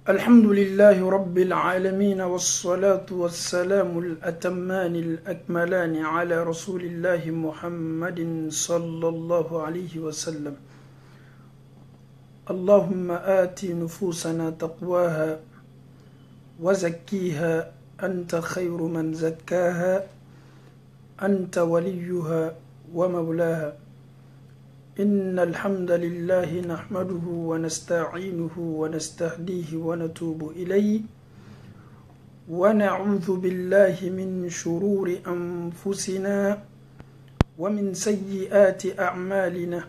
الحمد لله رب العالمين والصلاة والسلام الأتمان الأكملان على رسول الله محمد صلى الله عليه وسلم. اللهم آت نفوسنا تقواها وزكيها أنت خير من زكاها أنت وليها ومولاها. إن الحمد لله نحمده ونستعينه ونستهديه ونتوب إليه ونعوذ بالله من شرور أنفسنا ومن سيئات أعمالنا.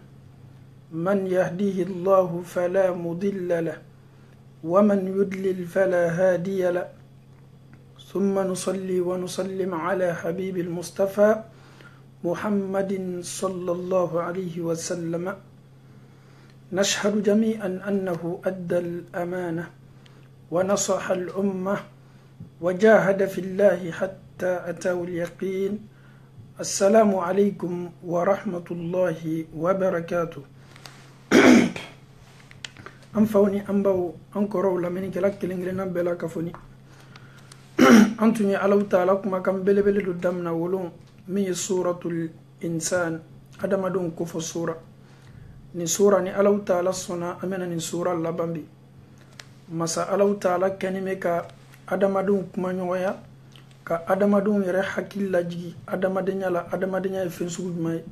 من يهديه الله فلا مضل له ومن يضلل فلا هادي له. ثم نصلي ونسلم على حبيب المصطفى محمد صلى الله عليه وسلم. نشهد جميعا أنه أدى الأمانة ونصح الأمة وجاهد في الله حتى أتاه اليقين. السلام عليكم ورحمة الله وبركاته. أنفوني أنبو أنكروا لمن كلاك لنجلنا بلا كفوني أنتني علو تعالكم كم بلبل دمنا ولون من سورة الإنسان أدم دون كفو سورة ni sura ni alaw taala sona amena ni sura labambi masa alaw taala kanime ka adamadun kuma ɲɔgɔnya ka adamadun yɛrɛ hakili lajigi adamadenya la adamadenya ye fɛn sugu jumɛn ye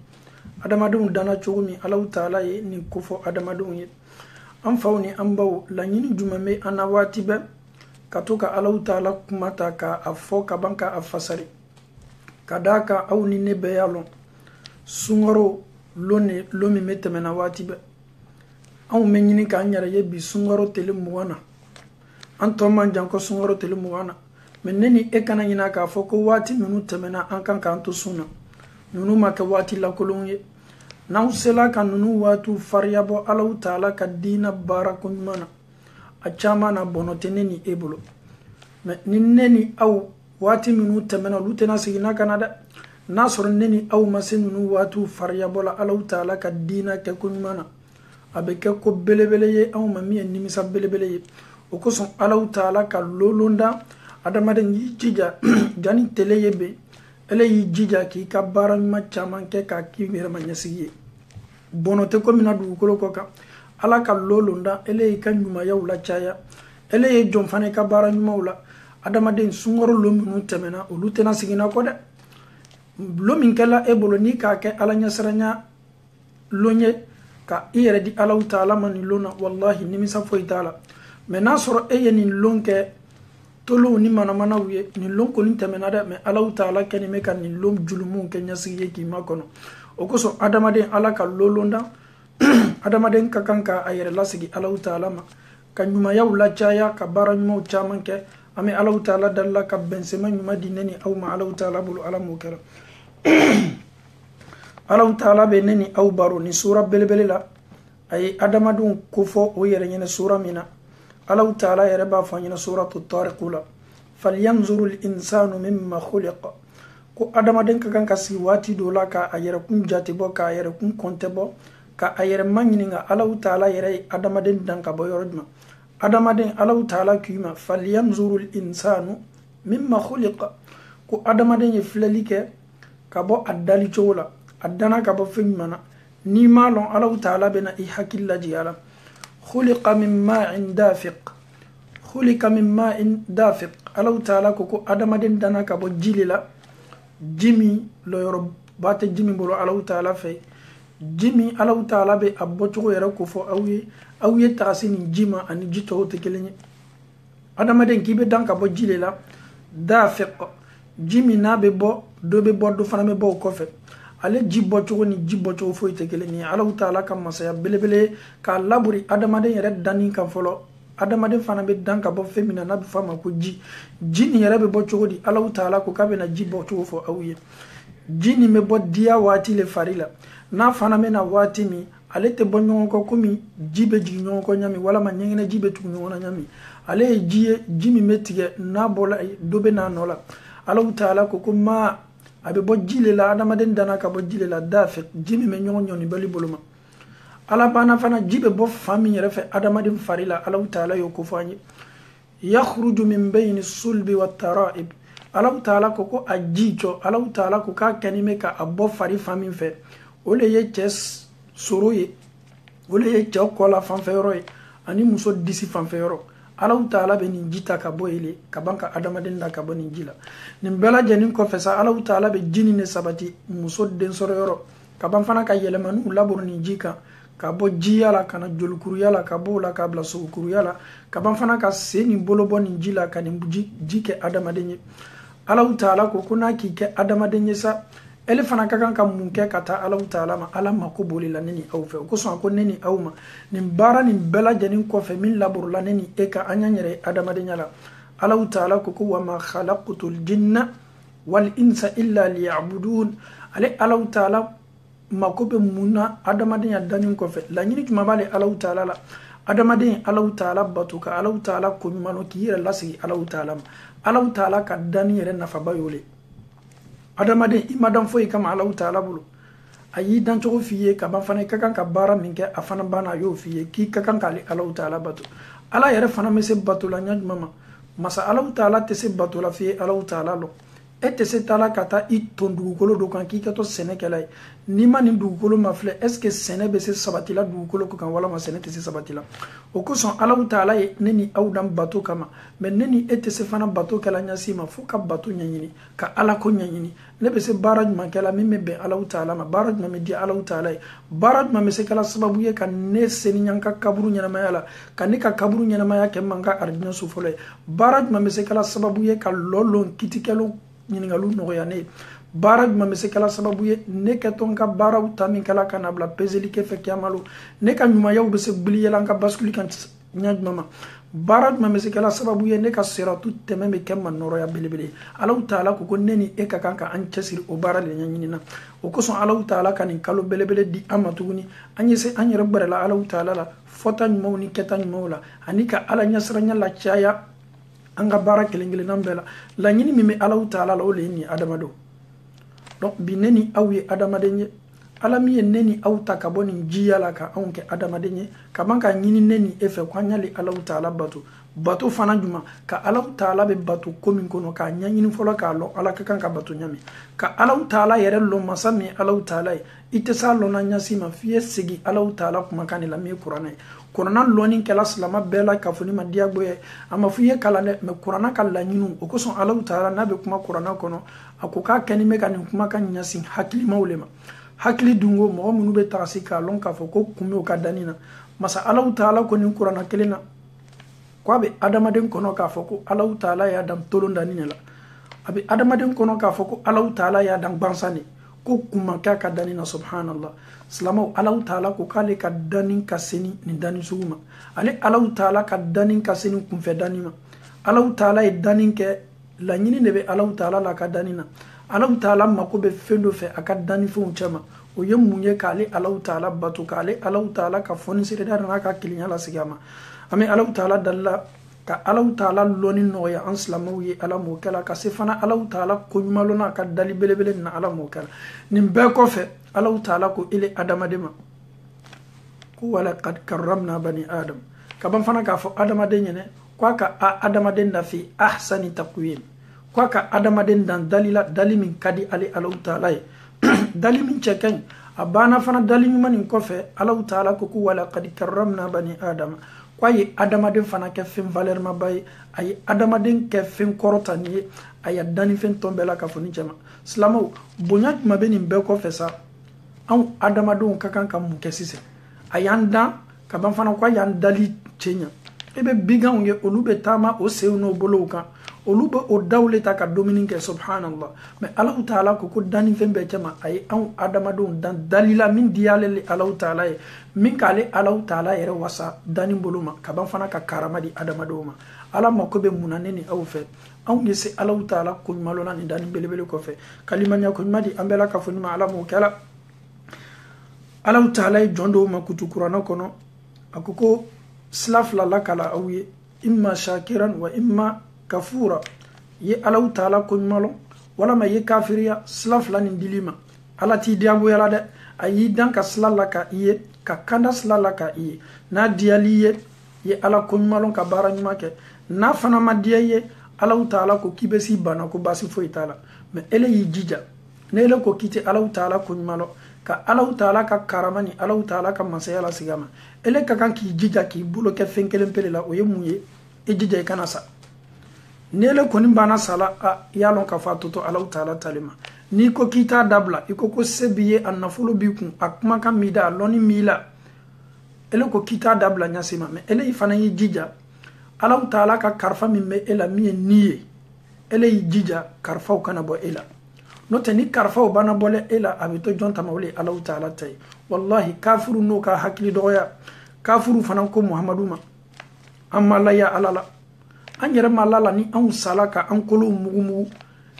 adamadun dana cogo min alaw taala ye nin kofɔ adamadun ye. an faw ni an baw laɲini jumɛn be an na waati bɛɛ ka to ka alaw taala kuma ta ka a fɔ ka ban ka a fasari ka daa ka aw ni ne bɛɛ y'a lɔn sunkaro lon min bɛ tɛmɛna waati bɛɛ anw bɛ ɲini k'an yɛrɛ ye bi sunkaro tile 20 na an tɔ man jan ko sunkaro tile 20 na mɛ ne ni e kana ɲina k'a fɔ ko waati ninnu tɛmɛna an kan k'an to sun na ninnu ma kɛ waati lakolon ye. n'aw sela ka ninnu waatiw fariya bɔ alaw taala ka diina baara ko ɲuman na a caman na bɔnɔ tɛ ne ni e bolo mɛ ni ne ni aw waati minnu tɛmɛna olu tɛna segin ka na dɛ. n'a sɔrɔ ne ni aw ma se ninnu waatiw fariya bɔ la alaw taala ka diina kɛ ko ɲuman na a bɛ kɛ ko belebele ye anw ma min ye nimisa belebele ye. o kosɔn alaw taala ka lolonda adamaden y'i jija jani tele ye be ele y'i jija k'i ka baara ɲuman caman kɛ k'a k'i yɛrɛ ma ɲɛsigi ye. bɔnɔ tɛ ko min na dugukolo kɔ kan ala ka lolonda ele y'i ka ɲumanyaw la caya ele ye jɔn fana i ka baara ɲumanw la. adamaden sunkaro lo minnu tɛmɛna olu tɛna seginna kɔ dɛ. lo min kɛla e bolo n'i k'a kɛ ala ɲɛsiranya lon ye ka i yɛrɛ di alaw taala ma nin lon na wallahi nimisa foyi t'a la. mɛ n'a sɔrɔ e ye nin lon kɛ tolow ni manamanaw ye nin lon kɔni tɛmɛna dɛ mɛ alaw taala kɛni bɛ ka nin lon julumunw kɛ ɲɛsigi ye k'i ma kɔnɔ. o kosɔn adamaden ala ka lolonda adamaden ka kan ka a yɛrɛ lasigi alaw taala ma ka ɲumanyaw lacaya ka baara ɲumanw caman kɛ. an bɛ alaw taala dalila ka bɛnsɛma ɲuman di ne ni aw ma alaw taala bolo ala m'o kɛra. alaw taala bɛ ne ni aw baro ni sura belebele la a ye adamadenw kofɔ o yɛrɛ ɲɛnɛ sura min na alaw taala yɛrɛ b'a fɔ an ɲɛnɛ suratu tariku la falyanzuru linsanu mimma khuliqa ko adamaden ka kan ka sigi waati dɔ la ka a yɛrɛkun jate bɔ k'a yɛrɛkun kɔntɛ bɔ ka a yɛrɛ ma ɲininka alaw taala yɛrɛ ye adamaden dan ka bɔ yɔrɔ jumɛn. adamaden alaw taala k'i ma falyanzuru linsanu mimma khuliqa ko adamaden ye filɛli kɛ ka bɔ a dali cogo la a dana ka bɔ fɛn ɲuman na n'i m'a lɔn alaw taala bɛna i hakili lajigin a la. khuliqa min ma'in dafiq khuliqa min ma'in dafiq alaw taala ko adamaden dana ka bɔ ji le la ji min lɔyɔrɔba tɛ ji min bolo alaw taala fɛ ji min alaw taala bɛ a bɔcogo yɛrɛ ko fɔ aw ye tagasi nin ji ma ani ji tɔw tɛ kelen ye. adamaden k'i bɛ dan ka bɔ ji le la dafiq ji min n'a bɛ bɔ dɔ bɛ bɔ dɔ fana bɛ bɔ o kɔfɛ ale ji bɔcogo ni ji bɔcogo foyi tɛ kelen ye. alaw taala ka masaya belebele k'a laburi adamaden yɛrɛ danni kan fɔlɔ adamaden fana bɛ dan ka bɔ fɛn min na n'a bɛ fɔ a ma ko ji nin yɛrɛ bɛ bɔ cogo di alaw taala ko k'a bɛna ji bɔcogo fɔ aw ye. ji nin bɛ bɔ diya waati le fari la n'a fana bɛna waati min ale tɛ bɔ ɲɔgɔn kɔ komi ji bɛ jigin ɲɔgɔn kɔ ɲami walama ɲɛgɛnɛ ji bɛ tugu ɲɔgɔn na ɲami ale ye ji ye ji min bɛ tigɛ n'a bɔla dɔ bɛ n'a nɔ la alaw taala ko ma a bɛ bɔ ji le la adamaden dana ka bɔ ji le la da fɛ ji min bɛ ɲɔgɔn ɲɔni bali bolo ma ala bana fana ji bɛ bɔ fan min yɛrɛ fɛ adamaden fari la alaw taala y'o ko fɔ an ye yakhruju min bayni sulbi wat-tara'ib Allah Ta'ala ko a jicho Allah Ta'ala ko ka kanime ka abo fari famin fe ole ye ches suruye ole ye chokola fanfero ani muso disi fanfero Allah Ta'ala be nin jita ka boyle ka banka adamaden da ka bonin jila nin bela jenin ko fesa Allah Ta'ala be jini ne sabati muso den soro yoro ka ban fana ka yelemanu labur ni jika ka bo jiyala kana jolkuru yala ka bo la ka bla sukuru yala ka ban fana ka seni bolo bonin jila ka nin jike adamaden Allah Ta'ala ko kuna ki ke adamaden sa ele fana ka kan ka mun ke kata Allah Ta'ala ma ala ma ko boli la neni aw fe ko so ko neni aw ma nin bara nin bela janin ko fe min labur la neni e ka anyanyere adamaden yala Allah Ta'ala ko wa ma khalaqtul jinna wal insa illa liya'budun ale Allah Ta'ala ma ko be munna adamaden ya danin ko fe la nyini tuma bale Allah Ta'ala la adamaden Allah Ta'ala batuka Allah Ta'ala ko mano ki yira lasigi Allah Ta'ala ka dani yere nafa bayole adamaden imadan foyi kama Allah Ta'ala bulu ayi dan cogo fiye ka ban fana ka kan ka bara min ke afana bana yo fiye ki ka kan ka Allah Ta'ala batu ala yere fana mese batu la nyajuma masa Allah Ta'ala te se batu la fiye Allah Ta'ala lo ete se tala kata i ton dugukolo do kan ki ka to sene kelay ni ma ni dugukolo ma fle est ce que sene be se sabatila dugukolo ko kan wala ma sene te se sabatila o ko son Allah Ta'ala ye neni awdam bato kama mais neni ete se fana bato kala nyasi ma fu ka bato nyanyini ka ala ko nyanyini ne be se baraj man kala mimme be Allah Ta'ala ma baraj ma me di Allah Ta'ala baraj ma me se kala sababu ye kan ne seni nyanka kaburu nyana mayala kan ne ka kaburu nyana maya ke manga ardina su fole baraj ma me se kala sababu ye ka lolon kitikelo ñiningalu nogoyane bara juma me se kala sababu ye ne ke ton ka bara utami kala kana bla pezeli ke fe kiamalo ne ka nyuma yaw be se gbili yela ka basculi kan nyaj mama bara juma me se kala sababu ye ne ka sera tout teme me kemma noro ya belebele Allah Ta'ala ko neni e ka kanka an cesir o bara le nyanyina o ko son Allah Ta'ala kan kalo belebele di amatuguni anye se anye rabbara la Allah Ta'ala la fota nyumoni ketany mawla anika ala nyasra nyala chaya anga bara kelengele nambela la nyini mime Allah Ta'ala la ole ni adamado donc bi neni awi adamadenye ala mi neni aw takaboni jiyala ka onke adamadenye ka banka nyini neni efe kwanyali Allah Ta'ala batu fana juma ka Allah Ta'ala be batu komin kono ka nyanyini folo ka lo ala ka kanka batu nyami ka Allah Ta'ala yere lo masami Allah Ta'ala ite sa lo na nyasi ma fiye sigi Allah Ta'ala kuma kan la mi qur'ana Kurana loni kala salama bela ka funi ma diagbo ye ama fuye kala ne me kurana kala nyinu o ko son Allah Ta'ala na be kuma kurana kono akoka kani me kan kuma kan nyasi hakili mawlema hakili dungo mo munu be tarasi ka lon ka fo ko kume o ka danina masa Allah Ta'ala ko ni kurana kelena kwa be adamaden kono ka fo ko Allah Ta'ala ya dam tolon danina la abi adamaden kono ka fo ko Allah Ta'ala ya dam bansani ko kuma ka danina subhanallah salama Allah Ta'ala ko kale ka danin ka seni ni danin suguma ale Allah Ta'ala ka danin ka seni kun fe danima Allah Ta'ala e danin ke la nyini ne be Allah Ta'ala la ka danina Allah Ta'ala mako be fendo fe aka danin fu chama o yem munye kale Allah Ta'ala batu kale Allah Ta'ala ka foni sire da na ka kilinya la sigama ame Allah Ta'ala dalla ka Allah Ta'ala loni noya an salamaw ye ala mo kala ka sefana Allah Ta'ala ko nyumalona ka dali belebele na ala mo kala nim be ko fe Allah Ta'ala ko ile adamadema ko wala qad karramna bani adam ka ban fana ka fo adamaden ne kwa ka adamaden da fi ahsani taqwim kwa ka adamaden dan dalila dalimin kadi ali Allah Ta'ala dalimin cheken abana fana dalimi manin ko fe Allah Ta'ala ko wala qad karramna bani adam kwaye adamaden fana ke fen valeur ma bay ay adamaden ke fen korotani ay dani fen tombela ka foni jama slamo bonya ma benin be ko fesa an adamadon ka kan kam kesise ayanda ka ban fana kwa yan dali chenya ebe biga unge olube tama o seuno boloka olube o dawleta ka dominique subhanallah mais Allah Ta'ala ko dani fen be jama ay an adamadon dan dalila min dialele Allah Ta'ala min kale Allah Ta'ala yere wasa dani boluma ka ban fana ka karamadi adamadoma ala mako be munaneni aw fe an yese Allah Ta'ala ko malona ni dani belebele ko fe kalimanya ko madi ambela ka funi ma ala mo kala Allah Ta'ala jondo makutu qur'ana kono akuko slaf la kala awiye imma shakiran wa imma kafura ye Allah Ta'ala ko malo wala ma ye kafiriya slaf la ni dilima ala ti diabu yala de ayi dan ka slala ka iye ka kanda slala ka iye na dialiye ye ala ko malo ka bara nyuma ke n'a fana ma diya ye Allahu Taala ko k'i bɛ si bana ko baasi foyi t'a la mais ele y'i jija ne ele ko k'i tɛ Allahu Taala ko ɲuman lɔ ka Allahu Taala ka karama ni Allahu Taala ka masaya la sigi a ma ele ka kan k'i jija k'i bolo kɛ fɛn kelen pere la o ye mun ye i jija i kana sa ne ele kɔni banna sala i y'a lɔn k'a fɔ a tɔ to Allahu Taala tali ma n'i ko k'i t'a dabila i ko se b'i ye a nafolo b'i kun a kumakan m'i da a lɔnni m'i la ele ko k'i t'a dabila ɲasi ma mais ele fana y'i jija Allahu Taala ka karifa min bɛ e la min ye ni ye ele y'i jija karifaw kana bɔ e la n'o tɛ ni karifaw banna bɔla e la a bɛ to jɔn tama o le Allahu Taala ta ye wallahi kafiru n'o ka hakili dɔgɔya kafiru fana ko Muhamadu ma an ma laya Ala la an yɛrɛ ma la ni anw sala ka an kolow mugu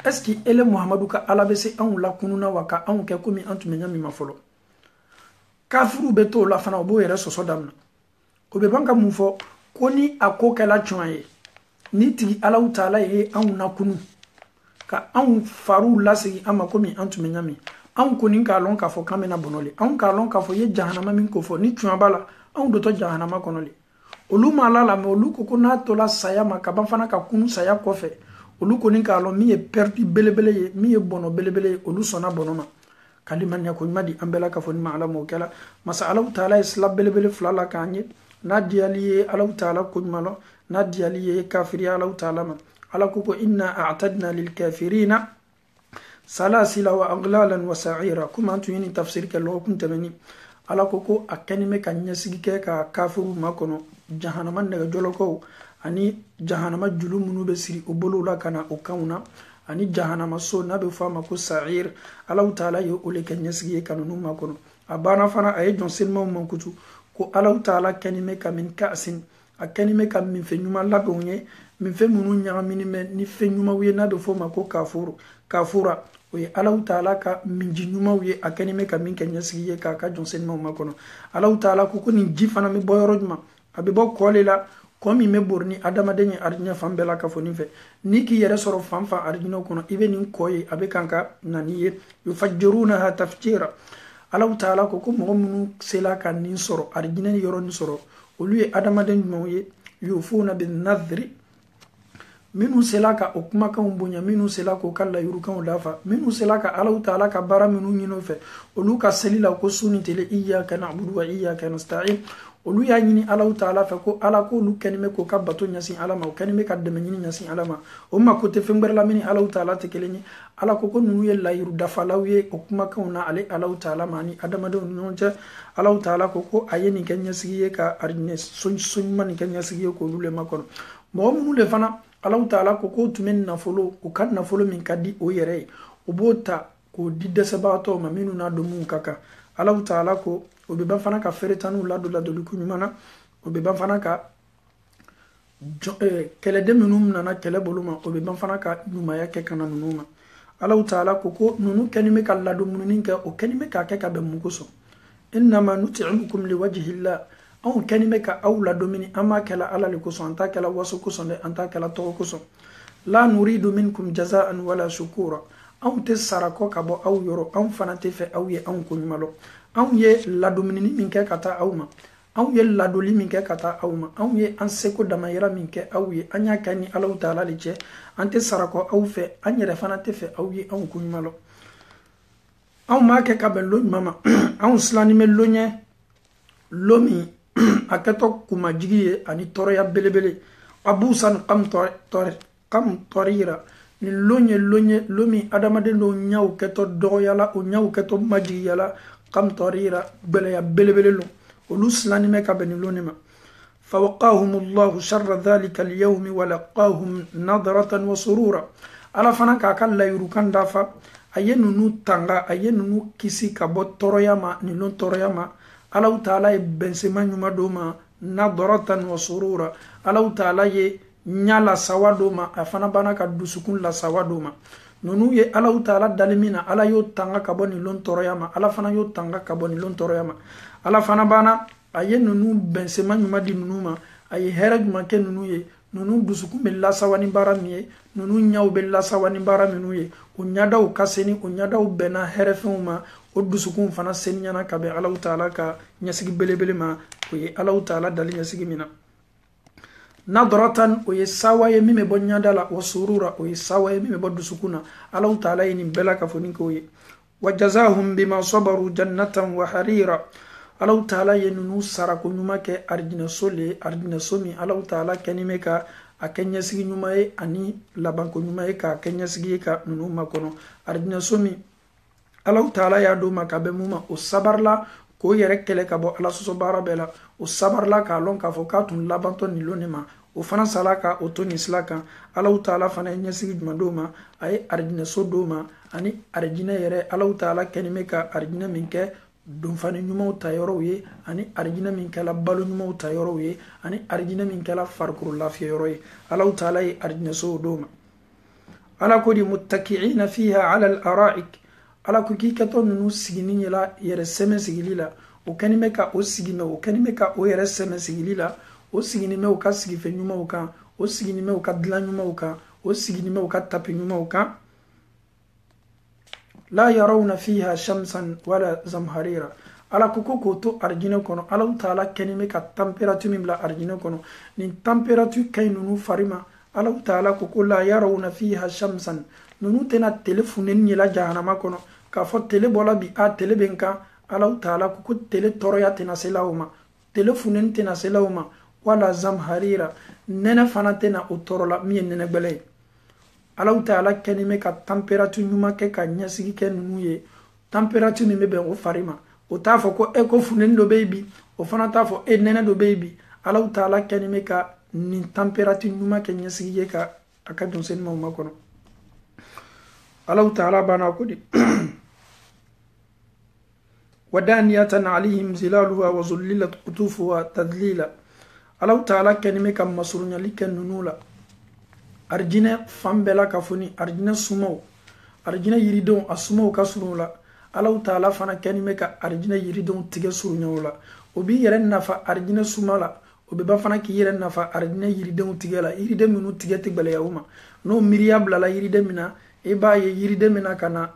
est ce que ele Muhamadu ka Ala bɛ se anw la kununa wa ka anw kɛ komi an tun bɛ ɲami ma fɔlɔ kafiru bɛ to la fana o b'o yɛrɛ sɔsɔ damina o bɛ ban ka mun fɔ ko ni a ko kɛla tiɲɛ ye ni tigi Allahu Taala ye anw na kunu ka anw faru lasigi an ma komi an tun bɛ ɲami anw kɔni k'a lɔn k'a fɔ k'an bɛna bɔnɔ le anw k'a lɔn k'a fɔ ye jahanama min ko fɔ ni tiɲɛ b'a la anw dotɔ jahanama kɔnɔ le olu ma la mais olu ko n'a tola saya ma ka ban fana ka kunu saya kɔfɛ olu kɔni k'a lɔn min ye perdu belebele ye min ye bɔnɔ belebele ye olu sɔnna bɔnɔ ma kalimaniya ko ɲuman di an bɛɛ la ka fɔ ni ma Ala m'o kɛla masa Allahu Taala ye sila belebele fila la k'an ye n'a diyali ye Allahu Taala ko ɲuman lɔ n'a diyali ye kafiriya Allahu Taala ma Ala ko inna a'tadna lil kafirina salasila wa aglalan wa sa'ira kuma tun yini tafsir kɛ lɔgɔkun tɛmɛni Ala ko a kɛni bɛ ka ɲɛsigi kɛ ka kafiru makɔnɔ jahanama nɛgɛjɔlɔkɔw ani jahanama julu minnu bɛ siri o bolo la ka na o kanw na ani jahanama so n'a bɛ fɔ a ma ko sa'ir Allahu Taala ye o le kɛ ɲɛsigi ye ka ninnu makɔnɔ a banna fana a ye jɔn selimaw mankutu ko Allahu Taala kɛni bɛ ka min ka'sin a kɛni bɛ ka minfɛn ɲuman labɛnw ye minfɛn minnu ɲagamini bɛ ni fɛn ɲumanw ye n'a bɛ fɔ o ma ko kafura o ye Allahu Taala ka minji ɲumanw ye a kɛni bɛ ka min kɛ ɲɛsigi ye k'a ka jɔn selimaw makɔnɔ Allahu Taala ko nin ji fana bɛ bɔ yɔrɔ jumɛn a bɛ bɔ kɔ le la kɔ min bɛ bori ni adamaden ye arijinɛ fan bɛɛ la ka fɔ nin fɛ n'i k'i yɛrɛ sɔrɔ fan fan arijinɛw kɔnɔ i bɛ nin kɔ ye a bɛ kan ka na ni ye yufajjirunaha tafjira Allahu Taala ko mɔgɔ minnu sela ka nin sɔrɔ arijinɛ yɔrɔ nin sɔrɔ olu ye adamaden jumɛnw ye yufuna bin nadhri minnu sela ka o kumakanw bonya minnu sela k'o ka layurukanw dafa minnu sela ka Allahu Taala ka baara minnu ɲini o fɛ olu ka seli la ko su ni tile iyyaka na'budu wa iyyaka nasta'in olu y'a ɲini Allahu Taala fɛ ko Ala ko olu kɛni bɛ k'o ka bato ɲɛsin Ala ma o kɛni bɛ ka dɛmɛ ɲini ɲɛsin Ala ma o ma ko tɛ fɛn wɛrɛ la min ni Allahu Taala tɛ kelen ye Ala ko ninnu ye layiru dafalaw ye o kumakanw na ale Allahu Taala ma ni adamadenw ni ɲɔgɔn cɛ Allahu Taala ko a ye nin kɛ ɲɛsigi ye ka arijinɛ so ɲuman nin kɛ ɲɛsigi ye k'olu le makɔnɔ mɔgɔ minnu le fana Allahu Taala ko tun bɛ nafolo u ka nafolo min ka di o yɛrɛ ye o b'o ta k'o di dɛsɛbagatɔw ma minnu n'a dɔn mun ka kan Allahu Taala ko o bɛ ban fana ka feeretaniw ladoliku ɲuman na o bɛ ban fana ka kɛlɛden minnu nana kɛlɛ bolo ma o bɛ ban fana ka ɲumanya kɛ ka na ninnu ma Allahu Taala ko ninnu kɛni bɛ ka ladomununi kɛ o kɛni bɛ k'a kɛ ka bɛn mun kosɔn innama nut'imukum liwajhillah anw kɛni bɛ ka aw ladomini an m'a kɛla Ala le kosɔn an t'a kɛla waso kosɔn dɛ an t'a kɛla tɔgɔ kosɔn la nuridu minkum jaza'an wala shukura anw tɛ sara kɔ ka bɔ aw yɔrɔ anw fana tɛ fɛ aw ye anw ko ɲuman lɔ anw ye ladominini min kɛ ka taa aw ma anw ye ladoli min kɛ ka taa aw ma anw ye an seko damayira min kɛ aw ye an y'a kɛ ni Allahu Taala le cɛ an tɛ sara kɔ aw fɛ an yɛrɛ fana tɛ fɛ aw ye anw ko ɲuman lɔ anw m'a kɛ ka bɛn lo ɲuman ma anw silannen bɛ lo ɲɛ lo min a kɛtɔ kumajigi ye ani tɔɔrɔya belebele abusan kamtɔrira ni lo ye lo min adamaden dɔw ɲaw kɛtɔ dɔgɔyala o ɲaw kɛtɔ majigiyala kamtɔrira gbɛlɛya belebele lo olu silannen bɛ ka bɛn ni lo ne ma fawaqahumullahu sharra dhalika alyawmi wa laqahum nadratan wa surura Ala fana k'a ka layurukan dafa a ye ninnu tanga a ye ninnu kisi ka bɔ tɔɔrɔya ma ni lo tɔɔrɔya ma Allahu Taala ye bɛnsema ɲuman d'o ma nadratan wa surura Allahu Taala ye ɲa lasawa d'o ma a fana bana ka dusukun lasawa d'o ma ninnu ye Allahu Taala dali min na Ala y'o tanga ka bɔ ni lo tɔɔrɔya ma Ala fana y'o tanga ka bɔ ni lo tɔɔrɔya ma Ala fana bana a ye ninnu bɛnsema ɲuman di ninnu ma a ye hɛrɛ ɲuman kɛ ninnu ye ninnu dusukun bɛ lasawa ni baara min ye ninnu ɲaw bɛ lasawa ni baara minnu ye o ɲadaw ka seni o ɲadaw bɛnna hɛrɛfɛnw ma o dusukun fana seniyana ka bɛn Allahu Taala ka ɲɛsigi belebele ma o ye Allahu Taala dali ɲɛsigi min na nadratan o ye sawaye min bɛ bɔ ɲada la, wa surura o ye sawaye min bɛ bɔ dusukun na. Alahu taala ye nin bɛɛ la k'a fɔ nin k'o ye. wa jazahum bima sabaru jannatan wa harira. Alahu taala ye ninnu sara ko ɲuman kɛ arijinɛso le, arijinɛso min Alahu taala kɛnin bɛ ka a kɛ ɲɛsigi ɲuman ye ani labanko ɲuman ye k'a kɛ ɲɛsigi ye ka ninnu makɔnɔ. arijinɛso min Alahu taala y'a d'o ma ka bɛn mun ma, o sabarila k'o yɛrɛ kɛlɛ ka bɔ ala sɔsɔ baara bɛɛ la, o sabarila k'a lɔn k'a fɔ k'a tun labantɔ nin lon ne ma, o fana sala ka o to nin sila kan. Alahu taala fana ye ɲɛsigi juman d'o ma, a ye arijinɛso d'o ma ani arijinɛ yɛrɛ. Alahu taala kɛnin bɛ ka arijinɛ min kɛ donfani ɲumanw ta yɔrɔw ye ani arijinɛ min kɛla balo ɲumanw ta yɔrɔw ye ani arijinɛ min kɛla farikolo lafiya yɔrɔ ye. Alahu taala ye arijinɛso d'o ma. ala ko di muttaki'ina fiha ala al-ara'ik. ala ko k'i kɛtɔ ninnu siginin yɛla yɛrɛ sɛmɛ sigili la, o kɛnin bɛ ka o sigi mɛ, o kɛnin bɛ ka o yɛrɛ sɛmɛ sigili la, o siginin bɛ u ka sigifɛn ɲumanw kan, o siginin bɛ u ka dilan ɲumanw kan, o siginin bɛ u ka tapi ɲumanw kan. la yarawna fiha shamsan wala zamharira. ala ko k'o to arijinɛ kɔnɔ. Alahu taala kɛnin bɛ ka température min bila arijinɛ kɔnɔ, nin température kaɲi ninnu fari ma. Alahu taala ko la yarawna fiha shamsan, ninnu tɛna tele funteni yela jahanama kɔnɔ k'a fɔ tele bɔla bi a tele bɛ n kan. Alahu taala ko tele tɔɔrɔya tɛna se la o ma, tele funteni tɛna se la o ma. wala zamharira, nɛnɛ fana tɛna o tɔɔrɔ la min ye nɛnɛ gbɛlɛ ye. Alahu taala kɛnin bɛ ka température ɲuman kɛ ka ɲɛsigi kɛ ninnu ye, température min bɛ bɛn o fari ma. o t'a fɔ ko ko funteni dɔ bɛ yen bi, o fana t'a fɔ nɛnɛ dɔ bɛ yen bi. Alahu taala kɛnin bɛ ka nin température ɲuman kɛ ɲɛsigi ye ka a ka donsennimaw makɔnɔ. Alahu taala banna ko di wadaniyatan alayhim zilaluha wa zullilat qutufuha tadlila. Alahu taala kɛnin bɛ ka masurunyali kɛ ninnu la arijinɛ fan bɛɛ la ka fɔ ni arijinɛ sumaw, arijinɛ yiridenw a sumaw ka surun la. Alahu taala fana kɛnin bɛ ka arijinɛ yiridenw tigɛ surunya o la. o b'i yɛrɛ nafa arijinɛ suma la, o bɛ ba fana k'i yɛrɛ nafa arijinɛ yiridenw tigɛ la. yiriden minnu tigɛ tɛ gbɛlɛya o ma. n'o miiriya bilala yiriden min na, i b'a ye yiriden min na ka na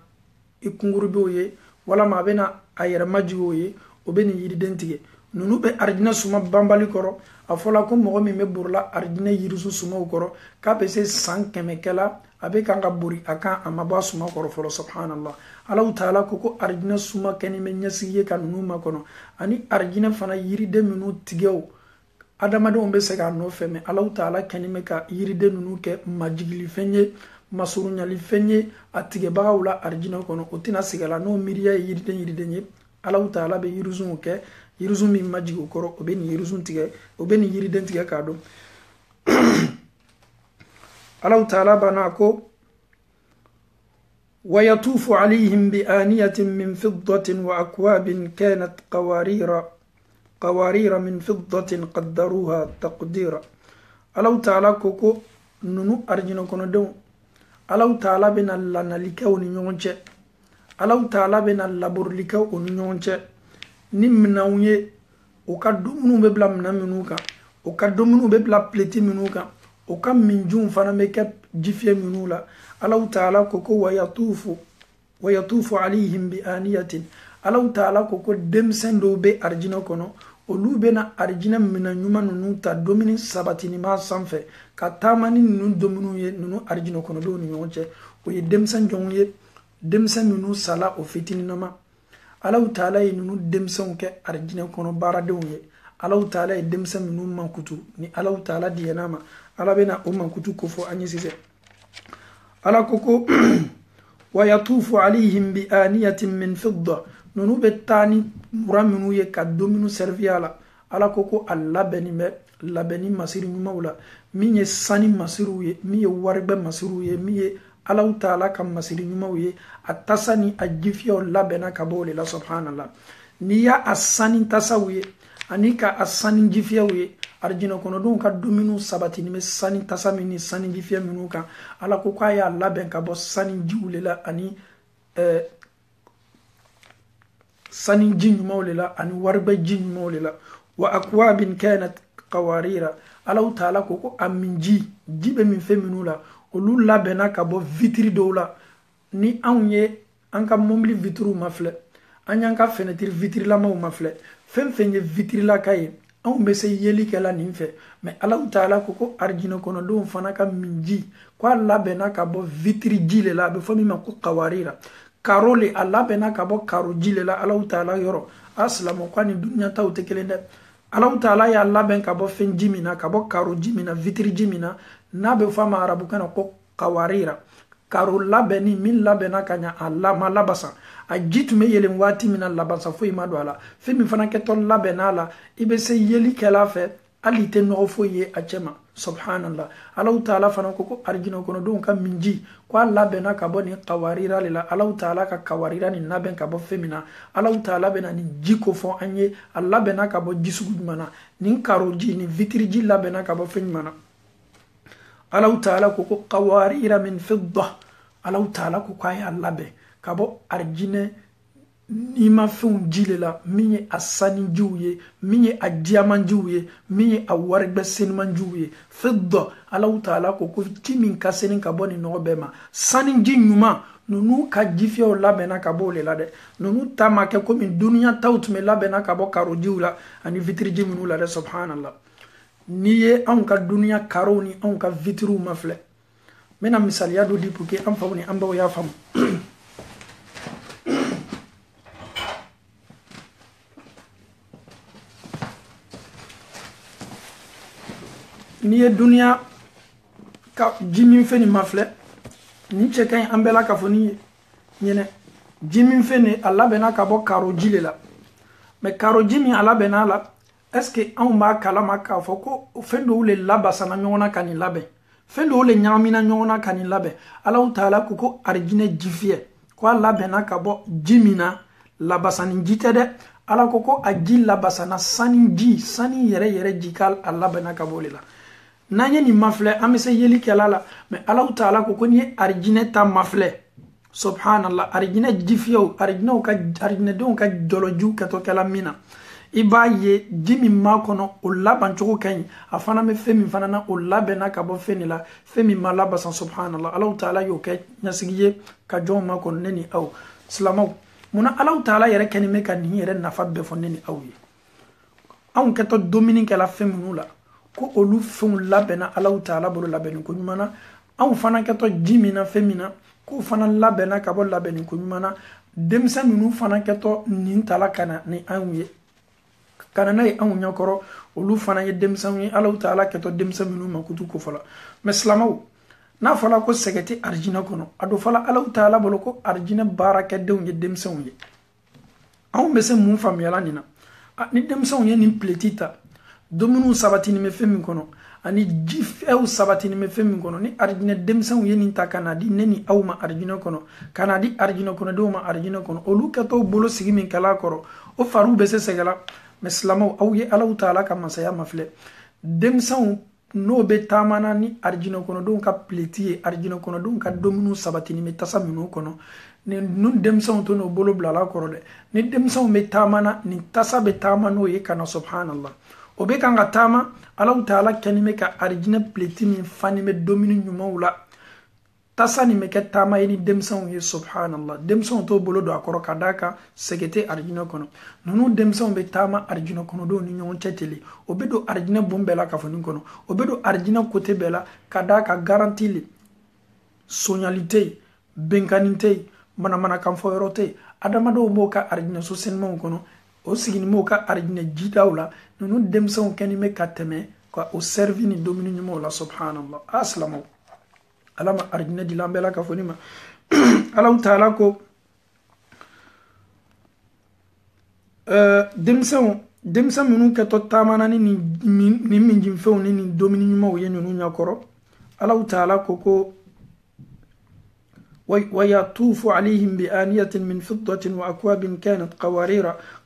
i kunkuru b'o ye, walama a bɛ na a yɛrɛ majigi o ye, o bɛ nin yiriden tigɛ. ninnu bɛ arijinɛ suma banbali kɔrɔ. a fɔla ko mɔgɔ min bɛ borila arijinɛ yirisu sumaw kɔrɔ k'a bɛ se san 100 kɛla, a bɛ kan ka bori a kan a ma bɔ a suma kɔrɔ fɔlɔ. subhanallah. Alahu taala ko arijinɛ suma kɛnin bɛ ɲɛsigi ye ka ninnu makɔnɔ ani arijinɛ fana yiriden minnu tigɛw adamadenw bɛ se k'a nɔfɛ, mɛ Alahu taala kɛnin bɛ ka yiriden ninnu kɛ majigilifɛn ye, masurunyalifɛn ye a tigɛbagaw la arijinɛ kɔnɔ. o tɛna sig'a la n'o miiriya ye yiriden ye. Alahu taala bɛ yirisunw kɛ, yirisun min majigi o kɔrɔ, o bɛ nin yirisun tigɛ, o bɛ nin yiriden tigɛ k'a dɔn. Alahu taala banna ko ويطوف عليهم بآنية من فضة وأكواب كانت قوارير من فضة قدروها تقديرا. Alahu taala ko nunu arijinɛ kɔnɔdenw, Alahu taala bɛna lanalikɛw ni ɲɔgɔn cɛ, Alahu taala bɛna laborilikɛw o ni ɲɔgɔn cɛ ni minɛnw ye. o ka dumuniw bɛ bila minɛn minnu kan, o ka dumuniw bɛ bila pileti minnu kan, o ka minjiw fana bɛ kɛ jifiyɛ minnu la. Alahu taala ko wayatufu alayhim bi aniyatin. Alahu taala ko denmisɛn dɔw bɛ arijinɛ kɔnɔ, olu bɛna arijinɛ minɛn ɲuman ninnu ta dumuni sabatinima sanfɛ ka taama ni ninnu dumuniw ye ninnu arijinɛ kɔnɔdenw ni ɲɔgɔn cɛ. o ye denmisɛn jɔnw ye, denmisɛn minnu sala o fitininama. Alahu taala ye ninnu denmisɛnw kɛ arijinɛ kɔnɔ baaradenw ye. Alahu taala ye denmisɛn minnu mankutu ni Alahu taala diyɛn'a ma. Ala bɛna o mankutu ko fɔ an ye sisan. Ala ko wayatufu alayhim bi aniyatin min fidda. ninnu bɛ taa ni mura minnu ye ka dominu serviya la. Ala ko a labɛnni bɛ labɛnni masiri ɲumanw la, min ye sani masiriw ye, min ye waribɛ masiriw ye, min ye Alahu taala ka masiri ɲumanw ye. a tasa ni a jifiyaw labɛnna ka bɔ o de la. subhanallah. n'i y'a a sani tasaw ye ani ka a sani jifiyaw ye, arijinɛ kɔnɔdenw ka dumuni sabatini bɛ sani tasa min ni sani jifiya minnu kan. Ala ko k'a y'a labɛn ka bɔ sani jiw de la ani sani ji ɲumanw de la ani waribɛ ji ɲumanw de la. wa akwabin kanat qawarira. Alahu taala ko a min ji bɛ min fɛn minnu la, olu labɛnna ka bɔ vitiri dɔw la. ni anw ye an ka mobili vitiriw ma filɛ, an y'an ka fenêtre vitirilamaw ma filɛ, fɛn fɛn ye vitirilaka ye, anw bɛ se yeli kɛla nin fɛ mais Allahu Taala ko arjina kɔnɔdenw fana ka min ji ko a labɛnna ka bɔ vitiri ji le la a bɛ fɔ min ma ko kawarira karo le a labɛnna ka bɔ karo ji le la Allahu Taala yɔrɔ a silamɛ ko ni duniya taw tɛ kelen dɛ Allahu Taala y'a labɛn ka bɔ fɛn ji min na ka bɔ karo ji min na vitiri ji min na n'a bɛ fɔ a ma arabukan na ko kawarira karo labɛnni min labɛnna ka ɲa a ma labasa a ji tun bɛ yɛlɛn waati min na labasa foyi ma don a la fɛn min fana kɛtɔ labɛnna a la i bɛ se yelikɛla fɛ hali i tɛ nɔgɔ foyi ye a cɛ ma subhanallah Allahu Taala fana ko arjina kɔnɔdenw ka min ji ko a labɛnna ka bɔ nin kawarira le la Allahu Taala ka kawarira nin labɛn ka bɔ fɛn min na Allahu Taala bɛna nin ji ko fɔ an ye a labɛnna ka bɔ ji sugu jumɛn na nin karo ji nin vitiri ji labɛnna ka bɔ fɛn jumɛn na Allahu Taala ko kawarira min fidda Allahu Taala ko a y'a labɛn ka bɔ arjinɛ nima fɛnw ji le la min ye a sani jiw ye min ye a diyaman jiw ye min ye a waribɛ seniman jiw ye fidda Allahu Taala ko ji min ka seni ka bɔ nin nɔgɔ bɛɛ ma sani ji ɲuman nunu ka jifiyɛw labɛnna ka bɔ o le la dɛ nunu ta ma kɛ komi duniya taw tun bɛ labɛnna ka bɔ karo jiw la ani vitiri ji minnu la dɛ subhanallah n'i ye anw ka duniya karow ni anw ka vitiriw ma filɛ n bɛna misaliya dɔ di pour que an faw ni an baw y'a faamu n'i ye duniya ka ji min fɛn nin ma filɛ nin cɛ ka ɲi an bɛɛ la k'a fɔ nin ye ɲinɛ ji min fɛn nin a labɛnna ka bɔ karo ji le la mais karo ji min a labɛnna a la est ce que anw b'a kalama k'a fɔ ko fɛn dɔw le labasana ɲɔgɔn na ka nin labɛn fɛn dɔw le ɲagamina ɲɔgɔn na ka nin labɛn Allahu Taala ko arjinɛ ji fiyɛ ko a labɛnna ka bɔ ji min na labasani ji tɛ dɛ Ala ko a ji labasana sani ji sani yɛrɛ yɛrɛ ji ka a labɛnna ka bɔ le la n'an ye nin mafilɛ an bɛ se yeli kɛla la mais Allahu Taala ko ni ye arjinɛ ta mafilɛ subhanallah arjinɛ ji fiyɛw arjinɛdenw ka jɔlɔjiw kɛtɔ kɛla min na i b'a ye ji min ma kɔnɔ o laban cogo ka ɲi a fana bɛ fɛn min fana na o labɛnna ka bɔ fɛn de la fɛn min ma labasa subhanallah Allahu Taala y'o kɛ ɲɛsigi ye ka jɔnw ma kɔnɔ ne ni aw silamɛw munna Allahu Taala yɛrɛ kɛlen bɛ ka nin yɛrɛ nafa bɛɛ fɔ ne ni aw ye anw kɛtɔ domini kɛla fɛn minnu la ko olu fɛnw labɛnna Allahu Taala bolo labɛnni ko ɲuman na anw fana kɛtɔ ji min na fɛn min na k'o fana labɛnna ka bɔ labɛnni ko ɲuman na denmisɛn ninnu fana kɛtɔ nin tala ka na ni anw ye ka na n'a ye anw ɲɛkɔrɔ olu fana ye denmisɛnw ye Allahu Taala kɛtɔ denmisɛn minnu ma kutu ko fɔla mais silamɛw n'a fɔla ko sɛgɛ tɛ arjinɛ kɔnɔ a dɔ fɔla Allahu Taala bolo ko arjinɛ baarakɛdenw ye denmisɛnw ye anw bɛ se mun faamuyala nin na ni denmisɛnw ye nin pileti ta dumuniw sabatini bɛ fɛn min kɔnɔ ani jifɛw sabatini bɛ fɛn min kɔnɔ ni arjinɛ denmisɛnw ye nin ta ka na di ne ni aw ma arjinɛ kɔnɔ ka na di arjinɛ kɔnɔdenw ma arjinɛ kɔnɔ olu kɛtɔ bolo sigi min kɛla kɔrɔ o fariw bɛ se sɛgɛla mais silamɛw aw ye Allahu Taala ka masaya ma filɛ denmisɛnw n'o bɛ taamana ni arjinɛ kɔnɔdenw ka pileti ye arjinɛ kɔnɔdenw ka dumuniw sabatini bɛ tasa minnu kɔnɔ ni denmisɛnw to n'o bolo bilala kɔrɔ dɛ ni denmisɛnw bɛ taamana nin tasa bɛ taama n'o ye ka na subhanallah o bɛ kan ka taama Allahu Taala kɛlen bɛ ka arjinɛ pileti min fani bɛ dumuni ɲumanw la tasa nin bɛ kɛ taama ye ni denmisɛnw ye subhanallah denmisɛnw t'o bolo don a kɔrɔ ka d'a kan sɛgɛ tɛ arjinɛ kɔnɔ ninnu denmisɛnw bɛ taama arjinɛ kɔnɔdenw ni ɲɔgɔn cɛ teli o bɛ don arjinɛ bon bɛɛ la kafoni kɔnɔ o bɛ don arjinɛ kote bɛɛ la ka d'a kan garanti le sonyali tɛ yen bɛnkanni tɛ yen manamanakan fɔ yɔrɔ tɛ yen adamadenw b'o ka arjinɛ so senimanw kɔnɔ o sigini b'o ka arjinɛ jidaw la ninnu denmisɛnw kɛlen bɛ ka tɛmɛ ka o servi ni dumuni ɲumanw la subhanallah a silamɛw Ala ma arjinɛ di an bɛɛ la kafoni ma Allahu Taala ko denmisɛn minnu kɛtɔ taamana ni nin minjinfɛnw ni nin dumuni ɲumanw ye ninnu ɲɛkɔrɔ Allahu Taala ko ويطوف عليهم بآنية من فضة وأكواب كانت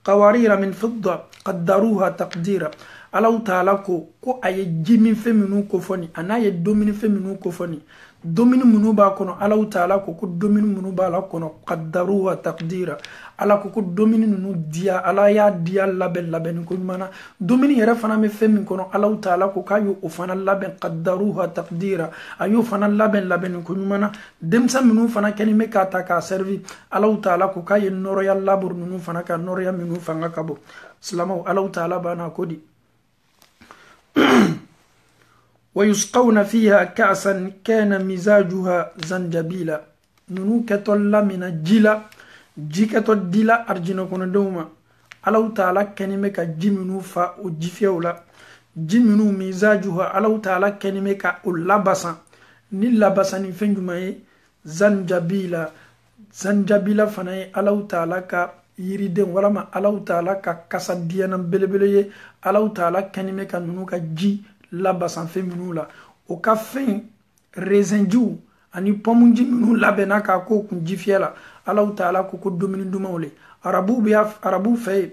قوارير من فضة قدروها تقديرا Allahu Taala ko a ye ji min fɛn minnu kofɔni a n'a ye domini fɛn minnu kofɔni domini minnu b'a kɔnɔ Allahu Taala ko domini minnu b'a la kɔnɔ qaddaruha taqdira Ala ko domini ninnu diya Ala y'a diya labɛnni ko ɲuman na domini yɛrɛ fana bɛ fɛn min kɔnɔ Allahu Taala ko k'a y'o fana labɛn qaddaruha taqdira a y'o fana labɛnni ko ɲuman na denmisɛn minnu fana kɛlen bɛ k'a ta k'a servi Allahu Taala ko k'a ye nɔrɔya laburu ninnu fana ka nɔrɔya minnu fanga ka bɔ silamɛw Allahu Taala b'a na ko di ويسقون فيها كأسا كان مزاجها زنجبيلا نونو كتولا من الجيلا جيكتو ديلا أرجينو كون دوما ألو تعالى كنمك جيمنو فا وجيفيولا جيمنو مزاجها ألو تعالى كنمك اللبسا نلبسا نفنجمي زنجبيلا زنجبيلا فناي ألو تعالى كا yiriden walama Allahu taala ka kasa diana belebele ye Allahu taala kanime ka nunu ka ji labasan fe minu la o ka fen rezenju ani pomunji minu labena ka ko kun jifiela Allahu taala ko domini dumawle arabu fe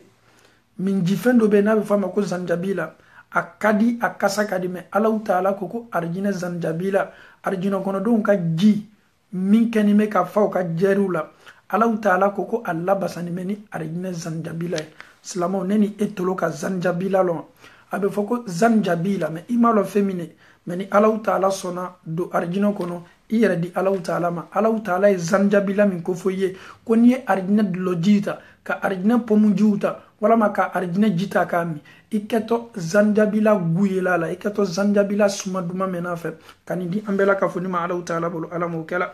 min jifendo be na be fama ko zanjabila akadi akasa kadi me Allahu taala ko arjina zanjabila arjina kono don ka ji min kanime ka fa ka jerula Allahu taala ko alla basani meni arjina zanjabila slamo neni etolo ka zanjabila lo abe foko zanjabila me imalo femine meni Allahu taala sona do arjina kono iyere di Allahu taala ma Allahu taala zanjabila min ko foye ko ni arjina lojita ka arjina pomujuta wala ma ka arjina jita kami iketo zanjabila guyela la iketo zanjabila sumaduma menafe kanidi ambela ka foni ma Allahu taala bolo alamu kala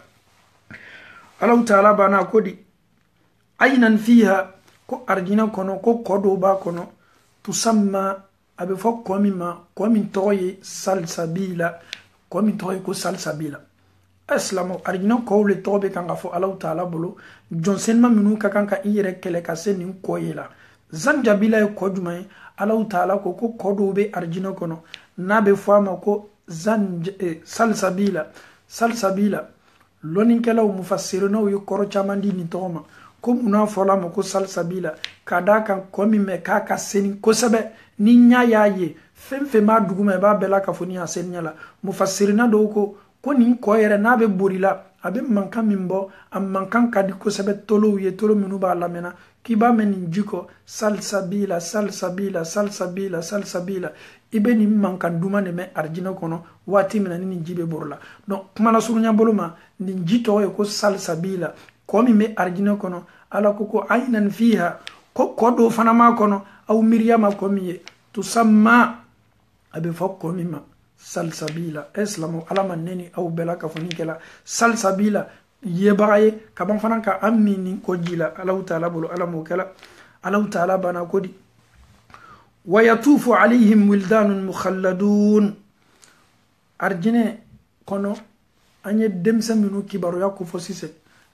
Allahu taala bana kodi aynan fiha ko arjina kono ko kodo ba kono tusamma abe fo komi toye salsabila komi toye ko salsabila aslamo arjina ko le tobe kanga fo Allahu taala bolo jonsen ma minu ka kanka ire kele ka senin koyela zanjabila e kojuma Allahu taala ko kodo be arjina kono nabe fama ko salsabila lonin kelaw mufassiruna yu koro chamandi ni toma ko muna fola mo ko salsabila kada kan komi me kaka seni ko sabe ni nya yaye femfe ma duguma ba bela ka foni asenya la mufassirina do ko ni ko yere na be borila abe mankan mimbo am mankan kadi ko sabe tolo ye tolo minu ba lamena kiba men jiko salsabila ibe ni mankan duma ne me arjina kono wati mina ni jibe borla donc kuma la surunya boluma ni jito e ko salsabila komi me arjina kono ala ko aynan fiha ko kodo fanama kono aw miryama komi tusamma abe fo komi ma salsabila islamu alama neni aw bela ka foni kala salsabila yebaye kaban fananka amini ko jila Allahu taala bolo alamu kala Allahu taala bana kodi ويطوف عليهم ولدان مخلدون أرجنة كونو أني دمسا منو كبارو ياكو فوسيسة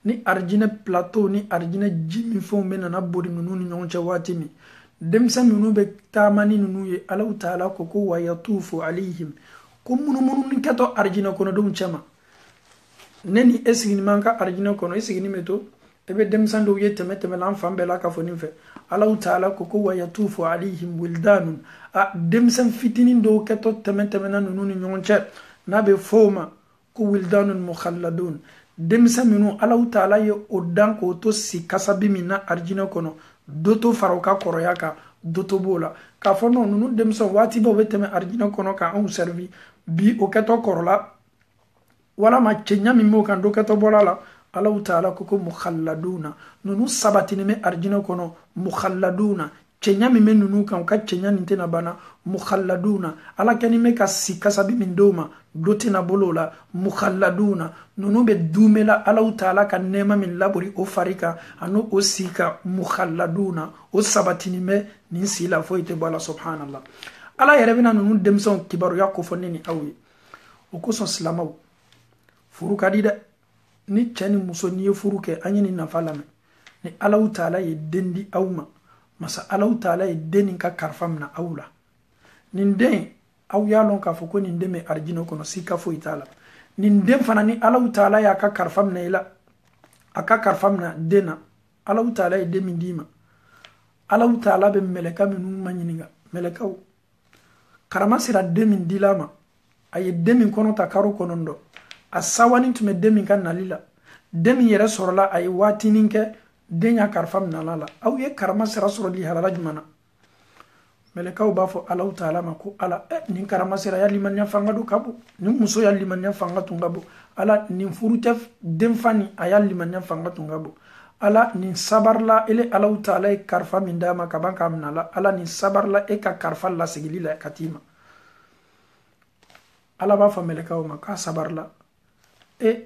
ni arjina plateau ni arjina jimi fo mena na bodi nunu ni nyoncha watimi demsa nunu be tamani nunu ye Allahu taala ko wa yatufu alaihim ko munu ni kato arjina kono dum chama neni esini manka arjina kono esini meto ebe demsa ndo ye temete lan fambe la ka fonin fe Allahu taala ko wa yatufu alaihim wildanun a demsa fitini ndo kato temete na nunu ni nyoncha na be foma ko wildanun mukhalladun demsa minu Allahu taala ye odan ko to si kasabi mina arjina kono doto faroka koroyaka doto bola ka fono nunu demsa wati bo beteme arjina kono ka on servi bi o keto korola wala ma chenya mimo kan do keto bola la Allahu taala ko mukhalladuna nunu sabatini me arjina kono mukhalladuna chenya mime nunu kan ka chenya nintena bana mukhalladuna ala kanime ka sikasabi mindoma dotina bolola mukhalladuna nunu be dumela Allahu taala kan nema min labori o farika anu o sika mukhalladuna o sabatini me nin sila foite bala subhanallah ala yerebina nunu demson kibaru yakko fonneni awi o ko son slamaw furu kadida ni chani musoni furuke anyini nafalame ni Allahu taala ye dendi awma masa Allahu taala ye denin ka karfamna awla nin den aw ya lon ka foko nin deme arjino kono sika fo itala nin den fana ni Allahu taala ya ka karfamna ila aka karfamna dena Allahu taala ye demi dima Allahu taala be meleka minu manyininga melekaw karama sira demi dilama aye demi kono ta karo kono ndo asawani tume demi kan nalila demi yere sorola aye watininke denya karfam nalala aw ye karama sira soro li halala jumana melekaw bafo Allahu taala mako ala nin karama sira ya limanya fangadu kabu nin muso ya limanya fangatu ngabo ala nin furute demfani aya limanya fangatu ngabo ala nin sabarla ile Allahu taala karfa min dama kabanka amnala ala nin sabarla e ka karfa la sigilila katima ala b'a fɔ mɛlɛkɛw ma k'a sabarila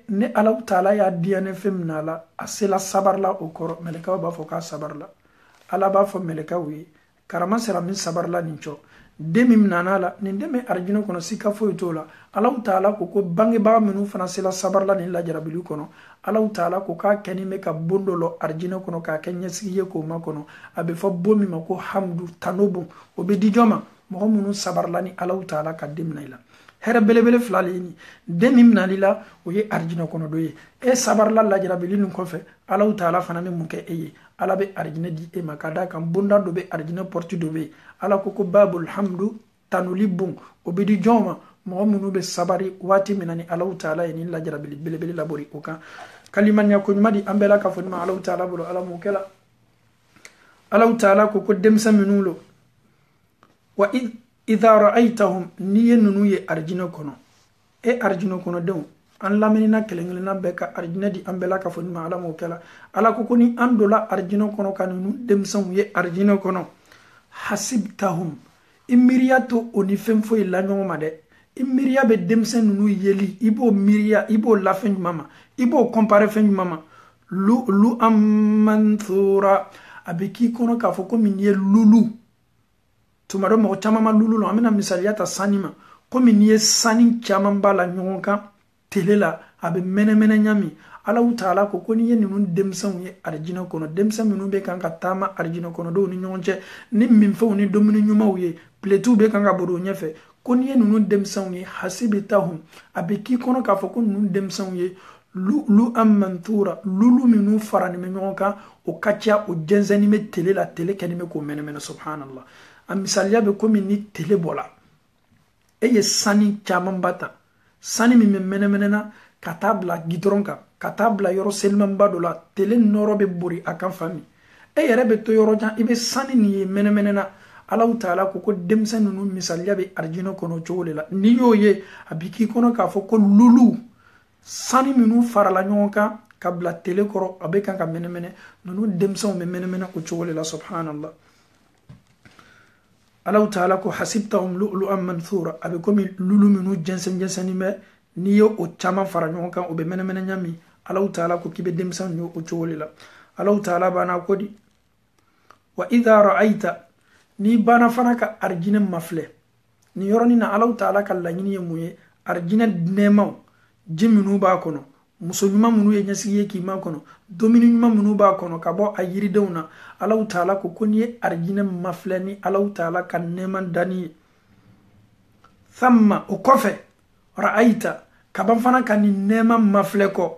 ni Allahu Taala y'a diyanɛ fɛn min na la a sela sabarila o kɔrɔ mɛlɛkɛw b'a fɔ k'a sabarila ala b'a fɔ mɛlɛkɛw ye karama sera min sabarila nin cɔ den min nana la nin den bɛ arijinɛ kɔnɔ sika foyi t'o la Allahu Taala ko bangebaga minnu fana sela sabarila nin lajarabili kɔnɔ Allahu Taala ko k'a kɛni bɛ ka bon dɔ lɔ arijinɛ kɔnɔ k'a kɛ ɲɛsigi ye k'o ma kɔnɔ a bɛ fɔ bon min ma ko hamdu tanobo o bɛ di jɔn ma mɔgɔ minnu sabarila ni Allahu Taala ka den minɛ i la hɛrɛ belebele fila le ni den min nali la o ye arijinɛ kɔnɔ do ye sabarila lajarabili nin kɔfɛ Allahu Taala fana bɛ mun kɛ e ye ala bɛ arijinɛ di e ma ka d'a kan bonda dɔ bɛ arijinɛ porti dɔ bɛ ala ko babul hamdu tanuli bon o bɛ di jɔn ma mɔgɔ minnu bɛ sabari waati min na ni Allahu Taala ye ni lajarabili belebele labori o kan kalimaniya ko ɲuman di an bɛɛ la ka fɔ ni ma Allahu Taala bolo ala m'o kɛla Allahu Taala ko denmisɛn minnu lo wa idha ra'aytahum ni ye ninnu ye arijinɛ kɔnɔ arijinɛ kɔnɔ denw an laminina kelen-kelenna bɛɛ ka arijinɛ di an bɛɛ la ka fɔ ni ma ala m'o kɛla ala ko ni an dola arijinɛ kɔnɔ ka ninnu denmisɛnw ye arijinɛ kɔnɔ hasibtahum i miiriya to o ni fɛn foyi la ɲɔgɔn ma dɛ i miiriya bɛ denmisɛn ninnu yeli i b'o miiriya i b'o la fɛn ɲuman ma i b'o compare fɛn ɲuman ma lu an manthura a bɛ k'i kɔnɔ k'a fɔ komi n'i ye lulu tuma dɔ mɔgɔ caman ma lulu la an bɛna misaliya ta sani ma komi n'i ye sani caman b'a la ɲɔgɔn kan tele la a bɛ mɛnɛmɛnɛ ɲami Allahu Taala ko n'i ye ninnu denmisɛnw ye arijinɛ kɔnɔ denmisɛn minnu bɛ kan ka taama arijinɛ kɔnɔ dɔw ni ɲɔgɔn cɛ ni minfɛnw ni dumuni ɲumanw ye piletiw bɛ kan ka bori o ɲɛfɛ ko n'i ye ninnu denmisɛnw ye hasibtahum a bɛ k'i kɔnɔ k'a fɔ ko ninnu denmisɛnw ye lu an manthura lulu minnu farani bɛ ɲɔgɔn kan o ka ca o jɛnsɛnni bɛ tele la tele kɛni bɛ k'o mɛnɛmɛnɛ subhanallah a misaliya bɛ komi ni tele bɔla ye sani caman ba ta sani min bɛ mɛnɛmɛnɛ na ka taa bila gidɔrɔn kan ka taa bila yɔrɔ selimanba dɔ la tele nɔrɔ bɛ bori a kan fan min yɛrɛ bɛ to yɔrɔ jan i bɛ sani nin ye mɛnɛmɛnɛ na Allahu Taala ko denmisɛn ninnu misaliya bɛ arijinɛ kɔnɔ cogo de la n'i y'o ye a bɛ k'i kɔnɔ k'a fɔ ko lulu sani minnu farala ɲɔgɔn kan ka bila tele kɔrɔ a bɛ kan ka mɛnɛmɛnɛ ninnu denmisɛnw bɛ mɛnɛmɛnɛ o cogo de la subhanallah Allahu Taala ko hasibtahum lu'lu'an manthura a bɛ komi lulu minnu jɛnsɛnni bɛ n'i ye o caman fara ɲɔgɔn kan o bɛ mɛnɛmɛnɛ ɲami Allahu Taala ko k'i bɛ denmisɛnw ye o cogo de la Allahu Taala b'ana ko di wa idha ra'aita ni bana fana ka arijinɛ mafilɛ ni yɔrɔnin na Allahu Taala ka laɲini ye mun ye arijinɛ nɛɛmaw ji minnu b'a kɔnɔ muso ɲuman minnu ye ɲɛsigi ye k'i ma kɔnɔ dumuni ɲuman minnu b'a kɔnɔ ka bɔ a yiridenw na Allahu Taala ko n'i ye arijinɛ mafilɛ ni Allahu Taala ka nɛɛma danni ye thamma o kɔfɛ ra'aita kaban fana ka ni nɛɛma mafilɛ kɔ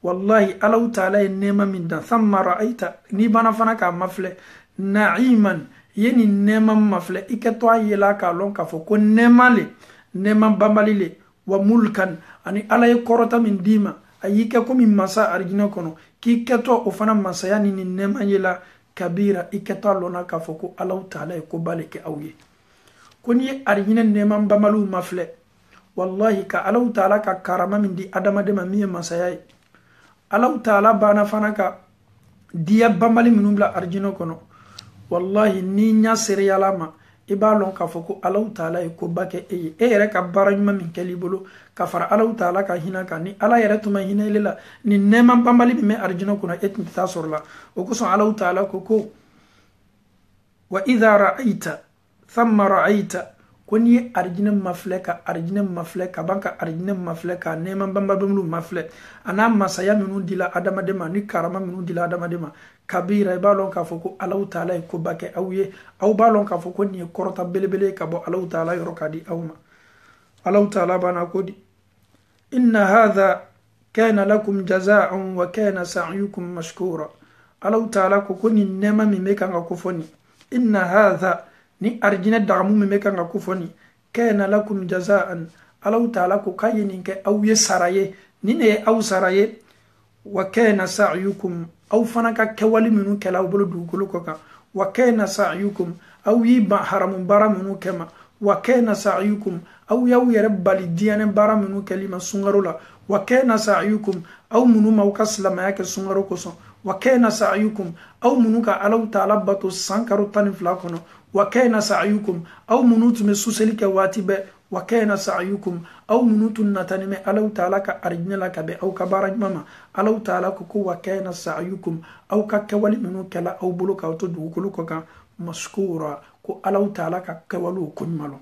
wallahi Allahu Taala ye nɛɛma min dan thamma ra'aita ni bana fana k'a mafilɛ na'iman ye ni nɛɛma mafilɛ i kɛ to a yela k'a lɔn k'a fɔ ko nɛɛma le nɛɛma banbali le wa mulkan ani ala ye kɔrɔta min d'i ma a y'i kɛ komi masa arijinɛ kɔnɔ k'i kɛtɔ o fana masaya ni nɛɛma ye la kabira i kɛtɔ a lɔnna k'a fɔ ko Allahu Taala ye ko bale kɛ aw ye ko n'i ye arijinɛ nɛɛma banbaliw mafilɛ wallahi ka Allahu Taala ka karama min di adamaden ma min ye masaya ye Allahu Taala bana fana ka diya banbali minnu bila arijinɛ kɔnɔ wallahi ni ɲa sereyala ma i b'a lɔn k'a fɔ ko Allahu Taala ye ko ba kɛ e ye e yɛrɛ ka baara ɲuman min kɛl'i bolo ka fara Allahu Taala ka hinɛ kan ni ala yɛrɛ tun ma hinɛ ile la ni nɛɛma banbali min bɛ arijinɛ kɔnɔ e tun tɛ taa sɔrɔ la o kosɔn Allahu Taala ko wa idha ra'aita thamma ra'aita ko n'i ye arijinɛ mafilɛ ka arijinɛ mafilɛ ka ban ka arijinɛ mafilɛ ka nɛɛma banbali minnu mafilɛ a n'a masaya minnu dila adamaden ma ni karama minnu dila adamaden ma kabira i b'a lɔn k'a fɔ ko Allahu Taala ye ko ba kɛ aw ye aw b'a lɔn k'a fɔ ko nin ye kɔrɔta belebele ka bɔ Allahu Taala yɔrɔ ka di aw ma Allahu Taala b'ana ko di inna hadha kana lakum jaza'an wa kana sa'yukum mashkura Allahu Taala ko nin nɛɛma min bɛ kan ka kofɔ nin inna hadha ni arijinɛ dagamu min bɛ kan ka kofɔ nin kana lakum jaza'an Allahu Taala ko k'a ye nin kɛ aw ye sara ye nin de ye aw sara ye wa kana sa'yukum aw fana ka kɛwali minnu kɛla aw bolo dugukolo kɔ kan wa kana sa'yukum aw y'i ban haramu baara minnu kɛ ma wa kana sa'yukum aw y'aw yɛrɛ bali diyanɛ baara minnu kɛli ma sunkaro la wa kana sa'yukum aw minnu ma aw ka silamɛya kɛ sunkaro kosɔn wa kana sa'yukum aw minnu ka Allahu Taala bato san karo 12 kɔnɔ wa kana sa'yukum aw minnu tun bɛ suseli kɛ waati bɛɛ wa kana sa'yukum aw munutun natanime alaw ta'ala ka arjnala ka be aw ka baraj mama alaw ta'ala ko wa kana sa'yukum aw ka kawali minu kala aw bulu ka to dugulu ko kan mashkura ko alaw ta'ala ka kawalu kunmalo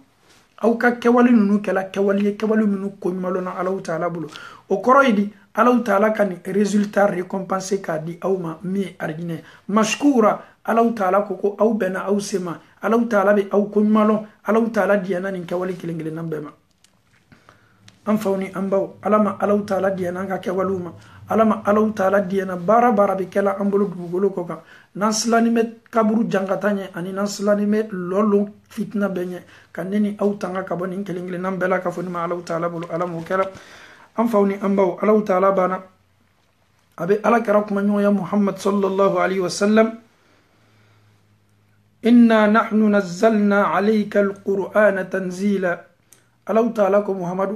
aw ka kawali nunu kala kawali minu kunmalo na alaw ta'ala bulu o koroydi alaw ta'ala kan résultat récompensé ka di awma mi arjine mashkura alaw ta'ala ko aw bena aw sema alaw ta'ala be aw kunmalo alaw ta'ala diana nin kawali kilingile nambema am fawni ambaw alama alaw ta'ala diana ka kawaluma alama alaw ta'ala diana bara be kala ambulu dugolo ko kan naslani met kaburu jangatanye ani naslani met lolu fitna benye kaneni aw tanga ka bonin kilingile nambela ka foni ma alaw ta'ala bulu alamu kala am fawni ambaw alaw ta'ala bana abe ala kara kuma nyoya muhammad sallallahu alaihi wasallam إنا نحن نزلنا عليك القرآن تنزيلا ألو تعالى محمد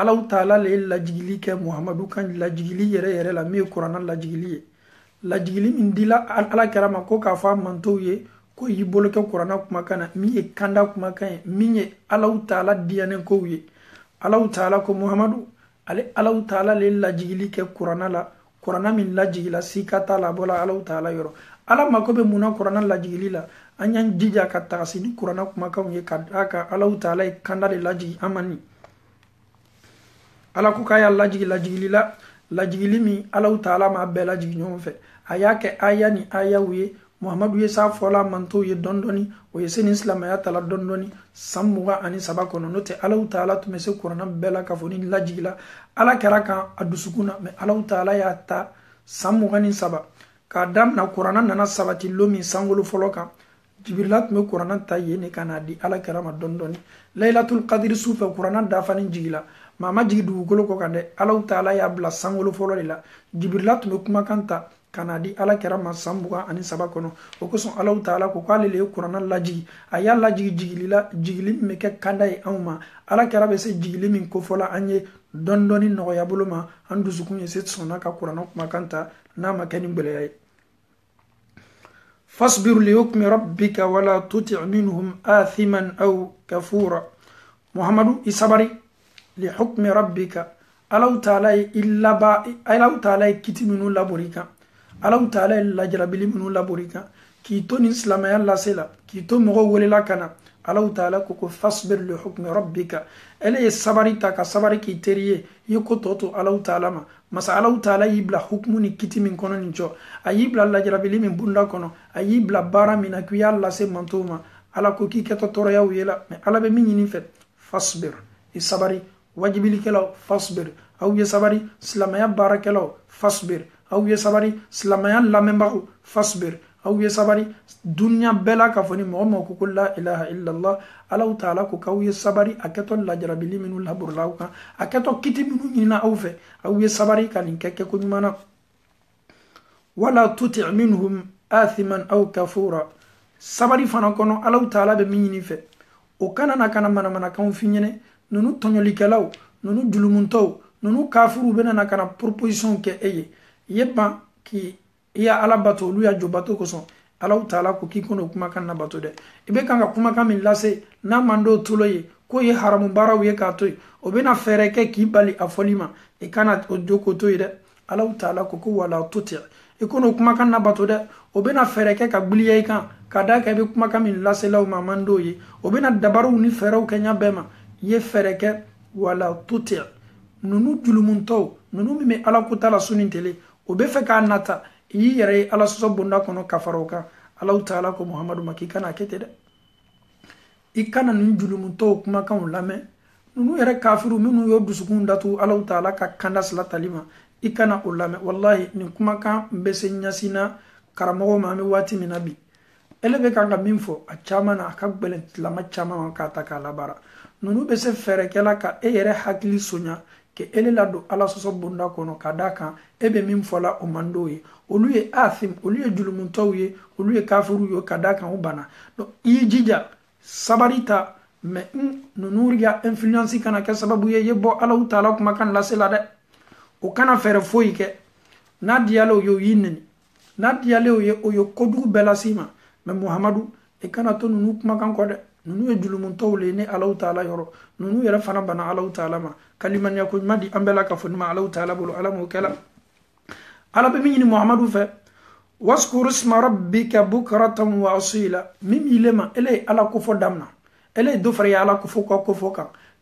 ألو تعالى لجيليك محمد كان لجيلي يرى لا مي قرآن لجيلي من دلا على كرام كوكا فام منتوي كو يبولك قرآن كما كان مي كندا كما كان مي ألو تعالى ديانه كوي ألو تعالى محمد ألو تعالى لجيليك قرآن لا قرآن من لجيلا سيكاتا لا بولا ألو تعالى يرو ala makobe muna qur'ana lajigili la anyan jija ka tagasini qur'ana kuma ka unye kadaka ala taala kandale laji amani ala ku kaya lajigili la lajigili mi ala taala ma be lajigi nyonfe ayake aya ni aya wiye muhammadu ye sa fola manto ye dondoni o ye sen islam ya tala dondoni samuga ani sabakono note ala taala to mese qur'ana bela ka foni lajigila ala karaka adusukuna me ala taala ya ta samuga ni saba kadam na qur'ana nana sabati lomi sangulu foloka jibrilat me qur'ana tayene kana di ala karama dondoni laylatul qadr sufa qur'ana dafani jigila mama jigidu golo ko kande ala taala ya bla sangulu fololila jibrilat me kuma kanta kana di ala karama sambuga ani sabakono o ko son ala taala ko kale le qur'ana laji aya laji jigilila jigili me ke kanda e awma ala karabe se jigili min ko fola anye dondoni no ya buluma andu sukunye set sonaka qur'ana kuma kanta nama kani mbele فاصبر لحكم ربك ولا تطع منهم آثما أو كفورا محمد إصبري لحكم ربك ألو تعالى إلا با ألو تعالى كتي منو لابوريكا ألو تعالى لجربلي منو لابوريكا كيتو نسلام يلا سلا كيتو مغو وللا كنا ألو تعالى كوكو فاصبر لحكم ربك إلي الصبري تاكا صبري كي تريه يكو توتو ألو تعالى ما masa alaw taala yibla hukmu ni kiti min kono nincho ayibla la jarabili min bunda kono ayibla bara min akuya alla se mantuma ala ko ki keto toro yaw yela me ala be min ni fet fasbir isabari wajibili kelo fasbir aw ye sabari islamaya barakelo fasbir aw ye sabari islamaya lamemba fasbir aw ye sabari dunya bela ka foni mo ko la ilaha illa allah alaw taala ko kaw ye sabari aketo la jarabili minu la burlawka aketo kiti minu nyina aw fe aw ye sabari kan keke ko nyumana wala tuti minhum athiman aw kafura sabari fana kono alaw taala be minni fe o kana na kana mana kan finyene nunu tonyoli kelaw nunu julumunto nunu kafuru bena na kana proposition ke eye yeba ki ya alabato lu ya jobato ko son alaw taala ko ki kono kuma kan na bato de ibe kan kuma kan min lase na mando tuloye ko ye haramu baraw ye ka toy o bena fereke ki bali afolima e kana o joko toy de alaw taala ko wala tuti e kono kuma kan na bato de o bena fereke ka gbliye kan kada ka be kuma kan min lase law ma mando ye o bena dabaru ni feraw kenya bema ye fereke wala tuti nunu julumunto nunu mi ala ko tala sunintele o be fe ka nata yi yare ala so bunda kono kafaroka ala taala ko muhammadu makika na kete de ikana nin julumun to kuma kan lame nunu yare kafiru minu yo dusukun datu ala taala ka kanda sala talima ikana ulame wallahi nin kuma kan mbese nyasina karamo ma mi wati minabi elebe kan ga minfo a chama na ka gbelen lama chama ka ta kala bara nunu be se fere kala ka e yare hakili sonya ke ele la do ala so bunda kono kadaka ebe min fola o mandoye oluye athim oluye julumuntawiye oluye kafiru yo kadaka ubana no ijija sabarita me nunuriya influence kana ke sababu ye yebo ala taala kuma kan la sela de o kana fere foyi ke na dialo yo yinni na dialo yo o yo kodu belasima me muhammadu e kana to nunu kuma kan ko de nunu e julumun tawle ne Allah ta'ala yoro nunu yara fana bana Allah ta'ala ma kaliman ya ko madi ambela ka fon ma Allah ta'ala bulu alamu kala ala be min muhammadu fa waskur isma rabbika bukratan wa asila mimi lema ele ala ko fo damna ele do fare ala ko fo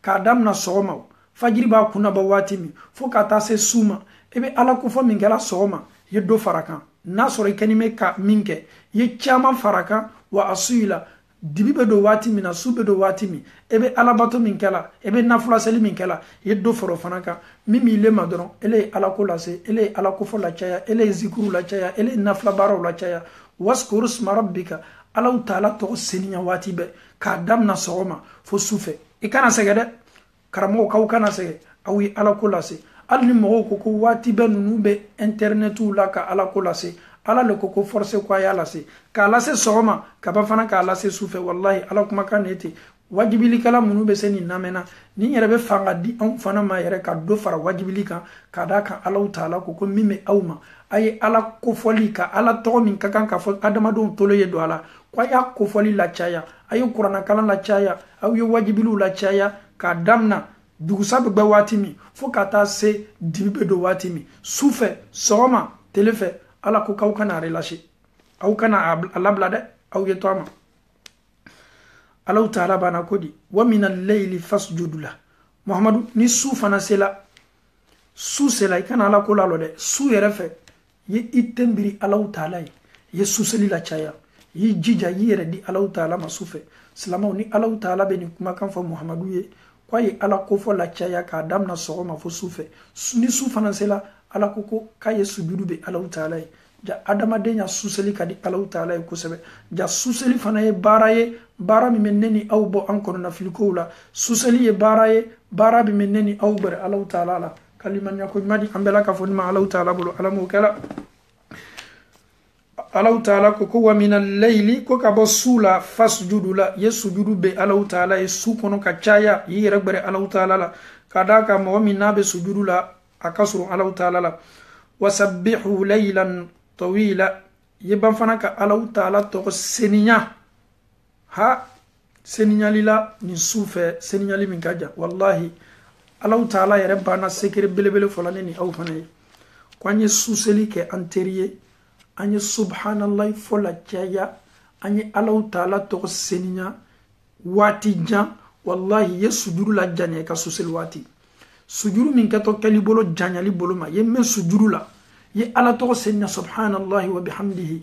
ka damna soma fajiri ba kuna ba watimi fo ka ta se suma ebe ala ko fo min kala soma ye do faraka nasore kanime ka minke ye chama faraka wa asila dibibe do watimi na sube do watimi ebe ala bato min kala ebe nafula seli min kala ye do faro fanaka mimi lema doron ele ala ko lase ele ala ko fo la chaya ele zikuru la chaya ele nafla baro la chaya waskur isma rabbika ala ta'ala to seninya watibe ka damna soma fo sufe ikana segede karamo ka kana sege awi ala ko lase alni mo ko watibe nunu be internetu la ka ala ko lase ala le ko force ko ya lase ka lase soma ka ba fana ka lase sufe wallahi ala kuma kan eti wajibili kala munu be seni namena ni yere be fanga di on fana ma yere ka do fara wajibili ka da ka ala ta'ala ko mime awma ay ala ko foli ka ala to min ka kan ka fo adama don tolo ye do ala ko ya ko foli la chaya ay qur'ana kala la chaya aw yo wajibilu la chaya ka damna dugu sabe gbe watimi fo ka ta se dibe do watimi sufe soma telefe ala ko kaw kana relâché aw kana alabla de aw yetoma Allah ta'ala bana kodi wa min al-layli fasjud la muhammadu ni su fana sela su sela kana ala ko lalo de su yere fe ye itembiri Allah ta'ala ye su seli la chaya ye jija yere di Allah ta'ala masufe salama ni Allah ta'ala be ni kuma kan fa muhammadu ye kwaye ala ko fo la chaya ka damna sogoma fo sufe ni su fana sela ala ko kaye sujudu be Allah ta'ala ja adama de nya suseli kadi Allah ta'ala ko sebe ja suseli fana ye bara mi meneni aw bo ankono na filiko la suseli ye bara bi meneni aw bare Allah ta'ala la kaliman ya ko madi ambela ka foni ma Allah ta'ala bulu alamu kala Allah ta'ala ko wa min al-layli ko ka bo sula fasjudu la yesujudu be Allah ta'ala e su kono ka chaya yi regbere Allah ta'ala la kadaka mo min nabe sujudu la akasru Allah ta'ala la wasabbihu laylan tawila yeban fana ka Allah ta'ala to seninya ha seninya lila ni sufe seninya li min kaja wallahi Allah ta'ala yere bana sekere belebele folane ni aw fana kwanye suseli ke anterior anye subhanallah fola chaya anye Allah ta'ala to seninya wati jan wallahi yesujuru la janye ka susel wati sujuru min ka to kalibolo janyali boloma yemme sujuru la ye ala to seninya subhanallah wa bihamdihi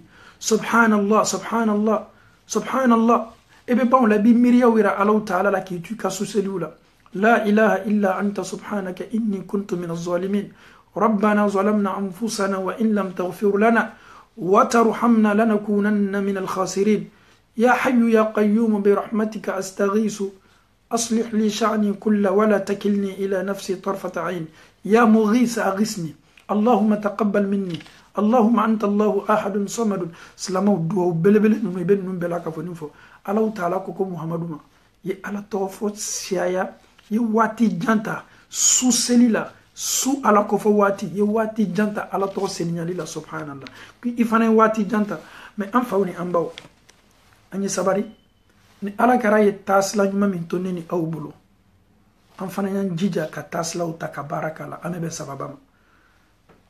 subhanallah ebe bon la bi miriya wira Allah ta'ala la ki tu ka suselula la ilaha illa anta subhanaka inni kuntu minaz zalimin ربنا ظلمنا أنفسنا وإن لم تغفر لنا وترحمنا لنكونن من الخاسرين يا حي يا قيوم برحمتك أستغيث أصلح لي شأني كله ولا تكلني إلى نفسي طرفة عين يا مغيث أغثني اللهم تقبل مني اللهم أنت الله أحد صمد سلامو دو بلبل نبين نبلا كفنفو الله تعالى كوكو محمد ما ي على توفوت سيايا يواتي جانتا سو سليلا su ala ko fo wati ye wati janta ala to senignali la subhanallah ki ifane wati janta mais an fawni an baw anyi sabari ni ala kara ye tasla nyuma min tonini awbulo an fana yan jija ka tasla uta ka barakala ame be sababama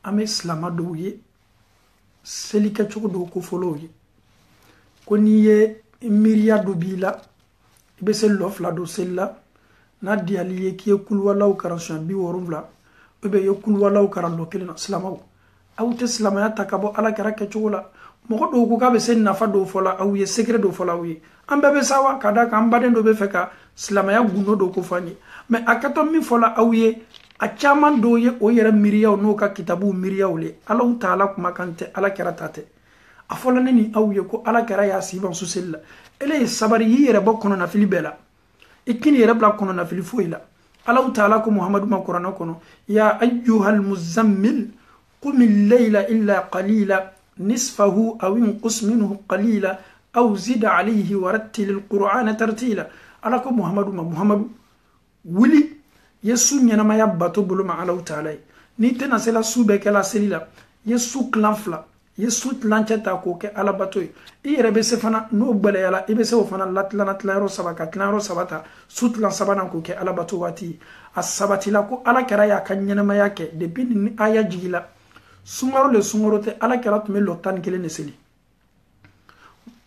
ame islama do ye selika choko do ko folo ye ko ni ye miriya do bila be sel lofla do sella na diali ye ki kulwala u karansan bi worumla ube yokul wala ukaran lokilina islamaw aw te islamaya takabo ala kara ke chugula mo do ko ka be sen nafa do fola aw ye secret do fola wi ambe be sawa kada ka ambaden do be feka islamaya guno do ko fani mais akato mi fola aw ye a chaman do ye o yera miriyaw no ka kitabu miriyaw le ala taala kuma kante ala kara tate afola neni aw ye ko ala kara ya siban susilla ele sabari yere bokkono na filibela ikini yere bla kono na filifoila الله تعالى محمد ما قرآن كنو يا أيها المزمل قم الليل إلا قليلا نصفه أو انقص منه قليلا أو زد عليه ورتل القرآن ترتيلا على محمد ولي يسوع ينما يباتو بلو مع الله تعالى نيتنا سلا سوبك لا سليلا يسوع كلافلا ye sut lanche ta ko ke ala bato i yere be se fana no gbele yala i be se o fana latlana tlaro sabaka tlaro sabata sut lan sabana ko ke ala bato wati asabati la ko ala kera ya kanyena ma yake de bin aya jigila sungaro le sungaro te ala kera tume lotan kele ne seli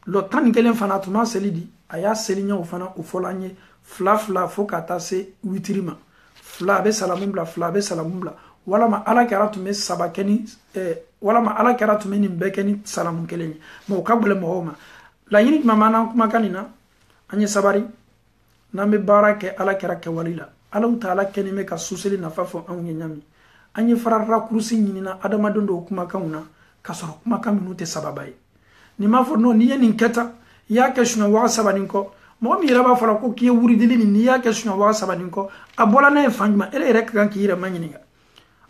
lotan kele fana tuma seli di aya seli nya o fana o folanye fla fo kata se witrima fla be salamum bla wala ma ala kera tume sabakeni wala ma ala kera tume ni bekeni salamun kele ma o kabule mo ma la yini mama na kuma kanina anye sabari na me barake ala kera ke walila ala taala keni me ka suseli na fafo an nyami anye farara kurusi nyina adama dondo kuma kanuna kasoro kuma kaminu te sababai ni mafo no ni yen keta ya ke shuna wa sabanin ko mo mi raba fara ko ki wuri dili ni ya ke shuna wa sabanin ko abola na fanjuma ele rek kan ki ira manyiniga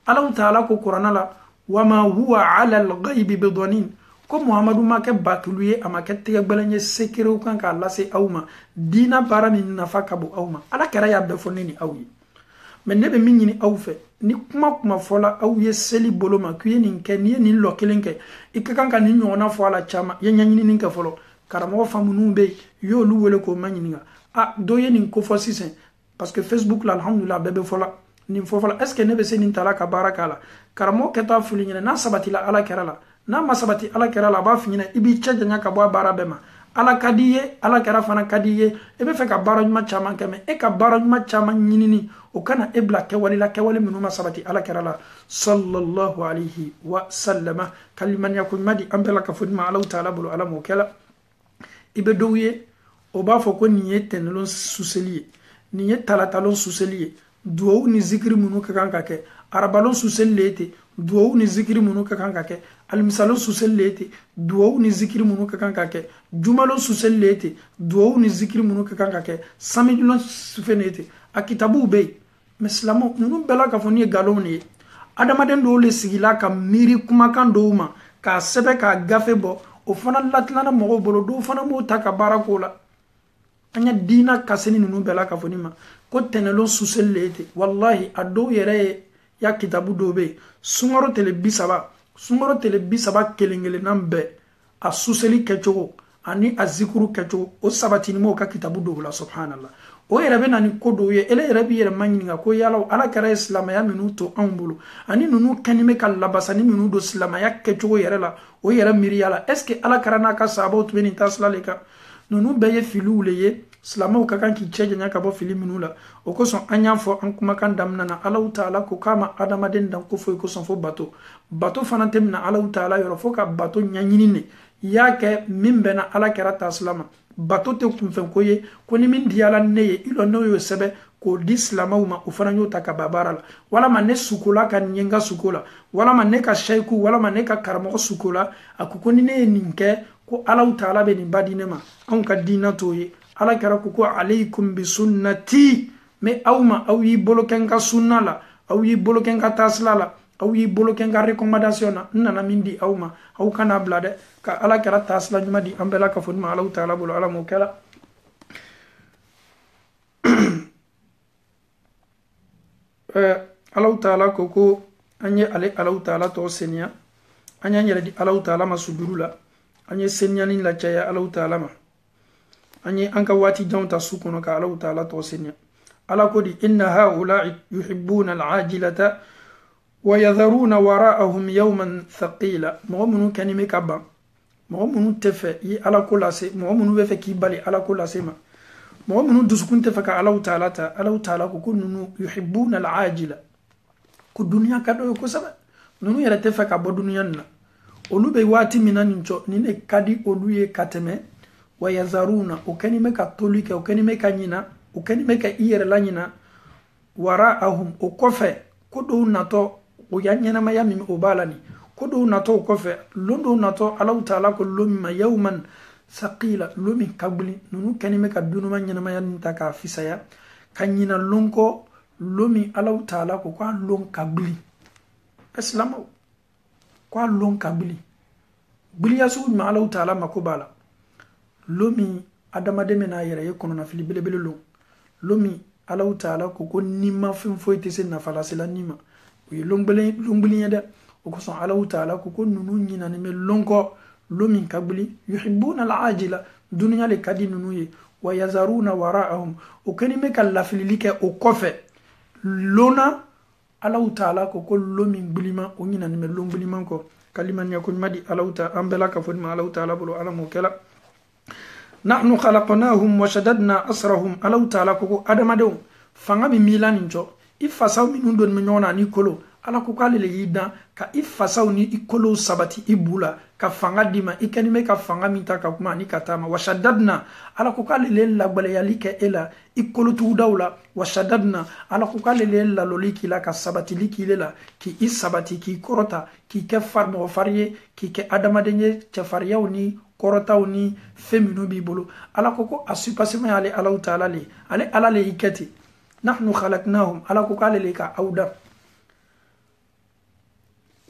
ala taala ko qur'ana la wama huwa ala al-ghaibi bidanin ko muhammadu ma ke batuluye amake tege gbalanye sekere kan ka lase awma dina bara min nafaka bu awma ala kera ya be fonini awyi men nebe min nyini awfe ni kuma fola awye seli boloma kuye nin ke ni nin lokelenke ikkan kan ni nyona fola chama ye nyanyini nin ke folo karamo famunu be yo lu wele ko manyininga doye nin ko fosisen parce que facebook la alhamdulillah bebe fola nin fofola est ce que nebe se nin tala ka barakala karamo keta fulinyina na sabati la ala kera la na masabati ala kera la ba finyina ibi chaja nya ka bo bara bema ala kadiye ala kera fana kadiye ebe fe ka baro nyuma chama keme e ka baro nyuma chama nyinini o kana ebla ke wali minu masabati ala kera la sallallahu alayhi wa sallama kaliman yakun madi ambela ka fudma ala taala bulu ala mokela ibe dowye o ba fo ko niye tenelon suseliye niye talatalon suseliye duwo ni zikri munu ka kanka ke arabalon susellete duwo ni zikri munu ka kanka ke almisalon susellete duwo ni zikri munu ka kanka ke jumalon susellete duwo ni zikri munu ka kanka ke samidulon sufenete akitabu be meslamo nunu bela ka foni galoni adamaden do le sigila ka miri kuma kan do ma ka sebe ka gafe bo o fana latlana mo bolo do fana mo taka barakola anya dina kaseni nunu bela ka foni ma ko tenelon susellete wallahi ado yere ya kitabu do be sungaro tele bisaba kelengele nambe a suseli kechogo ani azikuru kechogo o sabatini mo ka kitabu do la subhanallah o yere be nani kodo ye ele yere bi yere manyinga ko yala ala kara islam ya minuto ambulu ani nunu kanime kala basani minudo islam ya kechogo yere la o yere miri yala est ce que ala kara na ka sabo to beni taslaleka nunu beye filule ye slamo ka kan ki cheje nya ka bo fili minula o ko son anya fo an kuma kan damna na Allah taala ko kama adama den dan ko fo ko son fo bato fana temna Allah taala yoro fo ka bato nyanyini ne yake mimbe na ala kera taslama bato te kun fen ko ye ko ni min diala ne ye ilo no yo sebe ko dislama uma o fana nyota ka babara la wala ma ne sukola kan nyenga sukola wala ma ne ka shayku wala ma ne ka karamo sukola akuko ni ne ninke ko Allah taala be ni badine ma an ka dina to ye ala kera ko alaykum bi sunnati me awma aw yi boloken ka sunna la aw yi boloken ka tasla la aw yi boloken ka recommandation na nana mindi awma aw kana blade ka ala kera tasla nyuma di ambela ka fonma ala taala bolo ala mo kala ala taala ko anye ale ala taala to senya anya nyere di ala taala masudurula anye senya ni la chaya ala taala ma anye anka wati jonta sukono ka Allah taala to senya ala ko di inna haula'i yuhibbuna al'ajilata wa yadharuna wara'ahum yawman thaqila mo munu kanime kaba mo munu tefe yi ala ko lase mo munu be fe ki bali ala ko lase ma mo munu dusukun tefe ka Allah taala ko kununu yuhibbuna al'ajila ko dunya ka do ko saba nunu yara tefe ka bo dunya na olu be wati minancho nine kadi olu ye kateme wayazaruna ukanime ka tolike ukanime ka nyina ukanime ka iyere la nyina waraahum ukofe kodo nato uyanyana mayami ubalani kodo nato ukofe londo nato Allah taala ko lumma yawman thaqila lumi kabli nunu kanime ka dunuma nyana mayani taka fisaya kanyina lonko lumi Allah taala ko kwa lon kabli islam kwa lon kabli bili yasu ma Allah taala makobala lomi adama de mena yere ye kono na fili belebele lomi Allah taala ko nima fim foyte sen na fala sela nima wi longbeli yede وكسون على تعالى كوكو نونو نينا نمي لونكو لومين كابلي يحبون العاجلة دنيا لكادي نونوي ويزارون وراءهم وكني ميكا لافليليك وكوفي لونا على تعالى كوكو لومين بليما ونينا نمي لون بليما كو كلمة يكون مدي على تعالى أمبلا كفون ما على تعالى بلو على موكلا نحن خلقناهم وشددنا أسرهم على تعالى كوكو أدمادهم فنغا بميلان نجو إفاساو من دون منونا نيكولو ala ko kale le yida ka ifasaw ni ikolo sabati ibula ka fanga dima ikanime ka fanga minta ka kuma ni katama washaddadna ala ko kale le la gbale yalike ela ikolo tu dawla washaddadna ala ko kale le la loliki la ka sabati likile la ki isabati ki korota ki ke farmo fariye ki ke adamadenye che fariyaw ni korotaw ni feminu bi bolo ala ko asupasima ale ala taala le ale ala le ikati nahnu khalaqnahum ala ko kale le ka awda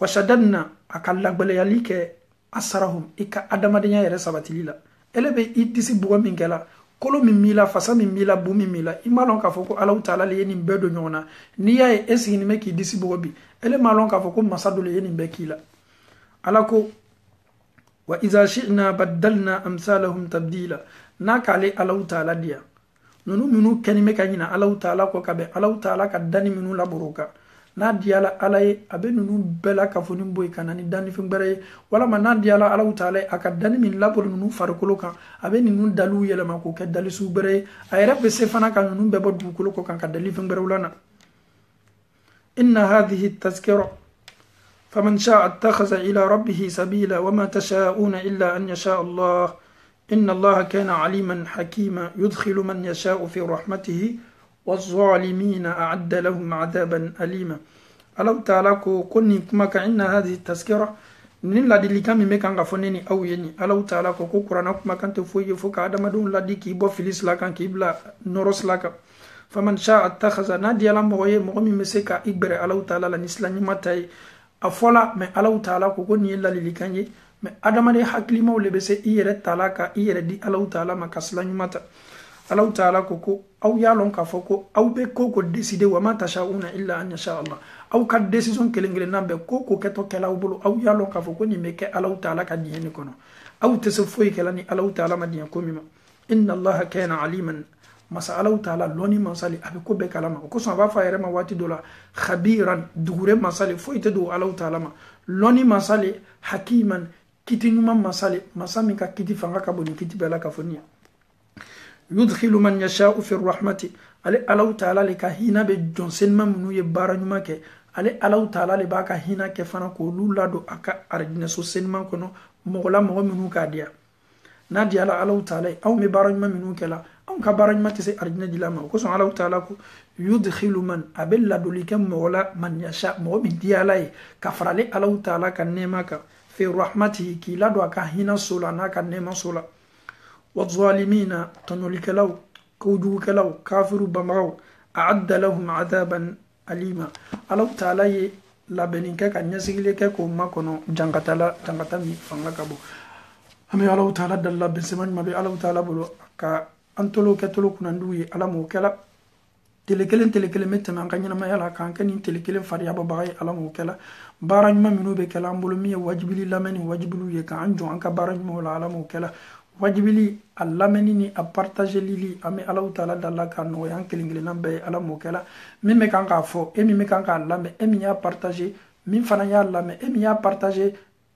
وشددنا أكلك بلياليك أسرهم إك أدم الدنيا يرسبت ليلا إلا بي إدسي بوا من كلا كلو من ميلا فسا من ميلا بو من ميلا إما لون كفوكو الله تعالى ليني بدو نيونا نيا إسي نمكي إدسي بوا بي إلا ما لون كفوكو مسادو ليني بكيلا ألاكو وإذا شئنا بدلنا أمثالهم تبديلا ناكالي الله تعالى ديا نونو منو كنمي كنينا الله تعالى كوكابي الله تعالى كداني منو لبروكا na diala alay abenunu bela kafoni boy kanani dani fingbere wala ma na diala alaw taala akadani min labor nunu farkolo kan abenunu dalu yelema ko ke dali subere ayra be sefana kan nunu be bodu ko kan kadali fingbere wala inna hadhihi at-tazkira faman sha'a ittakhadha ila rabbih sabila wama tasha'una illa an yasha Allah inna Allah kana aliman hakima yudkhilu man yasha'u fi rahmatihi والظالمين أعد لهم عذابا أليما الله تعالى كوني كما كان هذه التذكرة نين لا دي كان ميكان غفونني او يني الله تعالى كو قرانا كما كان تفوي فوك ادم دون لا دي كي بو فيليس لا كان كيبلا نورس لا فمن شاء اتخذ نادي لام موي مومي مسكا اكبر الله تعالى لا نسلاني متاي افولا مي الله تعالى كو كوني لا لي كاني مي ادم دي حقلي مو لبسي يره تالاكا يره دي الله تعالى ما كسلاني متا الله تعالى كوكو او يالون كفوكو او بي كوكو ديسيدي وما تشاؤون الا ان يشاء الله او كاد ديسيزون كلينغل نامبه كوكو كتو كلاو بلو او يالون كفوكو ني ميكي الله تعالى كديني كونو او تسفوي كلاني الله تعالى مدين كوميما ان الله كان عليما مسا الله تعالى لوني مسالي ابي كوبي كلام كو سون با فاير ما واتي دولا خبيرا دوغره مسالي فويتدو الله تعالى ما لوني مسالي حكيما كيتينما مسالي مسامي كا كيتي فانغا كابوني كيتي بلا كفونيا يدخل من يشاء في الرحمة علي الله تعالى لك هنا بجنسن منو يبارا نمك علي الله تعالى لباك هنا كفانا كولو لادو أكا أرجنا سوسن من كنو مغلا مغا منو كاديا نادي على الله تعالى أو مبارا نما منو كلا أو كبارا نما تسي أرجنا دلاما وكسو الله تعالى يدخل من أبل لادو لك مغلا من يشاء مغا من ديالاي كفر علي الله تعالى كنمك في رحمته كي لادو أكا هنا سولا ناكا نما سولا والظالمين تنولك لو كودوك لو كافر بمغو أعد لهم عذابا أليما الله تعالى لابنينك كان يسيلك كوما كنو جنغتامي فانغاكابو أمي الله تعالى دل بسمان ما بي الله تعالى بلو كا أنتلو كتلو كنندوي على موكلا تلكلين متما كان ما يلا كان تلكلين فريا بباي على موكلا بارن ما منو بكلام بلو مي واجب لي لمن واجب لي كان جو انك بارن مولا على موكلا wajibili allameni ni a partager lili ame Allah taala dalla kan no yan kelingile nambe ala mokela min me kan ka fo e min me kan ka lamme e min ya partager min fana ya lamme e min ya partager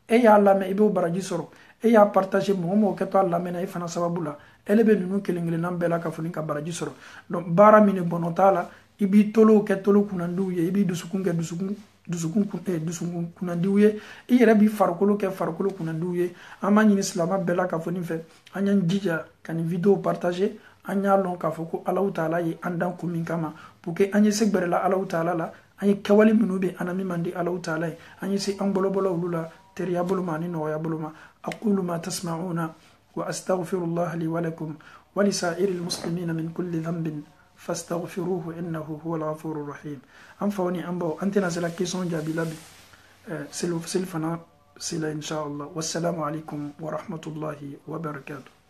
e ya lamme ibo baraji soro e ya partager mo ke to lamme na e fana sababula elebe nunu kelingile nambe la ka funi ka baraji soro donc bara mine bonotala ibi tolo ke tolo kunandu ye ibi dusukun kunandiuye i yɛrɛ bi farikolo kɛ farikolo kunandiuye an b'a ɲini silama bɛɛ la k'a fɔ nin fɛ an y'an jija ka nin video partager an y'a lɔn k'a fɔ ko Alahu taala ye an dan kun min kama pour que an ye se gbɛrɛla Alahu taala la an ye kɛwale minnu bɛ an na min man di Alahu taala ye an ye se an bɔlɔbɔlɔ olu la teriya bolo ma ani nɔgɔya bolo ma aqulu ma tasma'una wa astaghfirullah li wa lakum wa li sa'iril muslimina min kulli dhanbin فاستغفروه إنه هو الغفور الرحيم أم فوني أمبو أنتنا سلا كيسون جابي لبي سلفنا سلا إن شاء الله والسلام عليكم ورحمة الله وبركاته.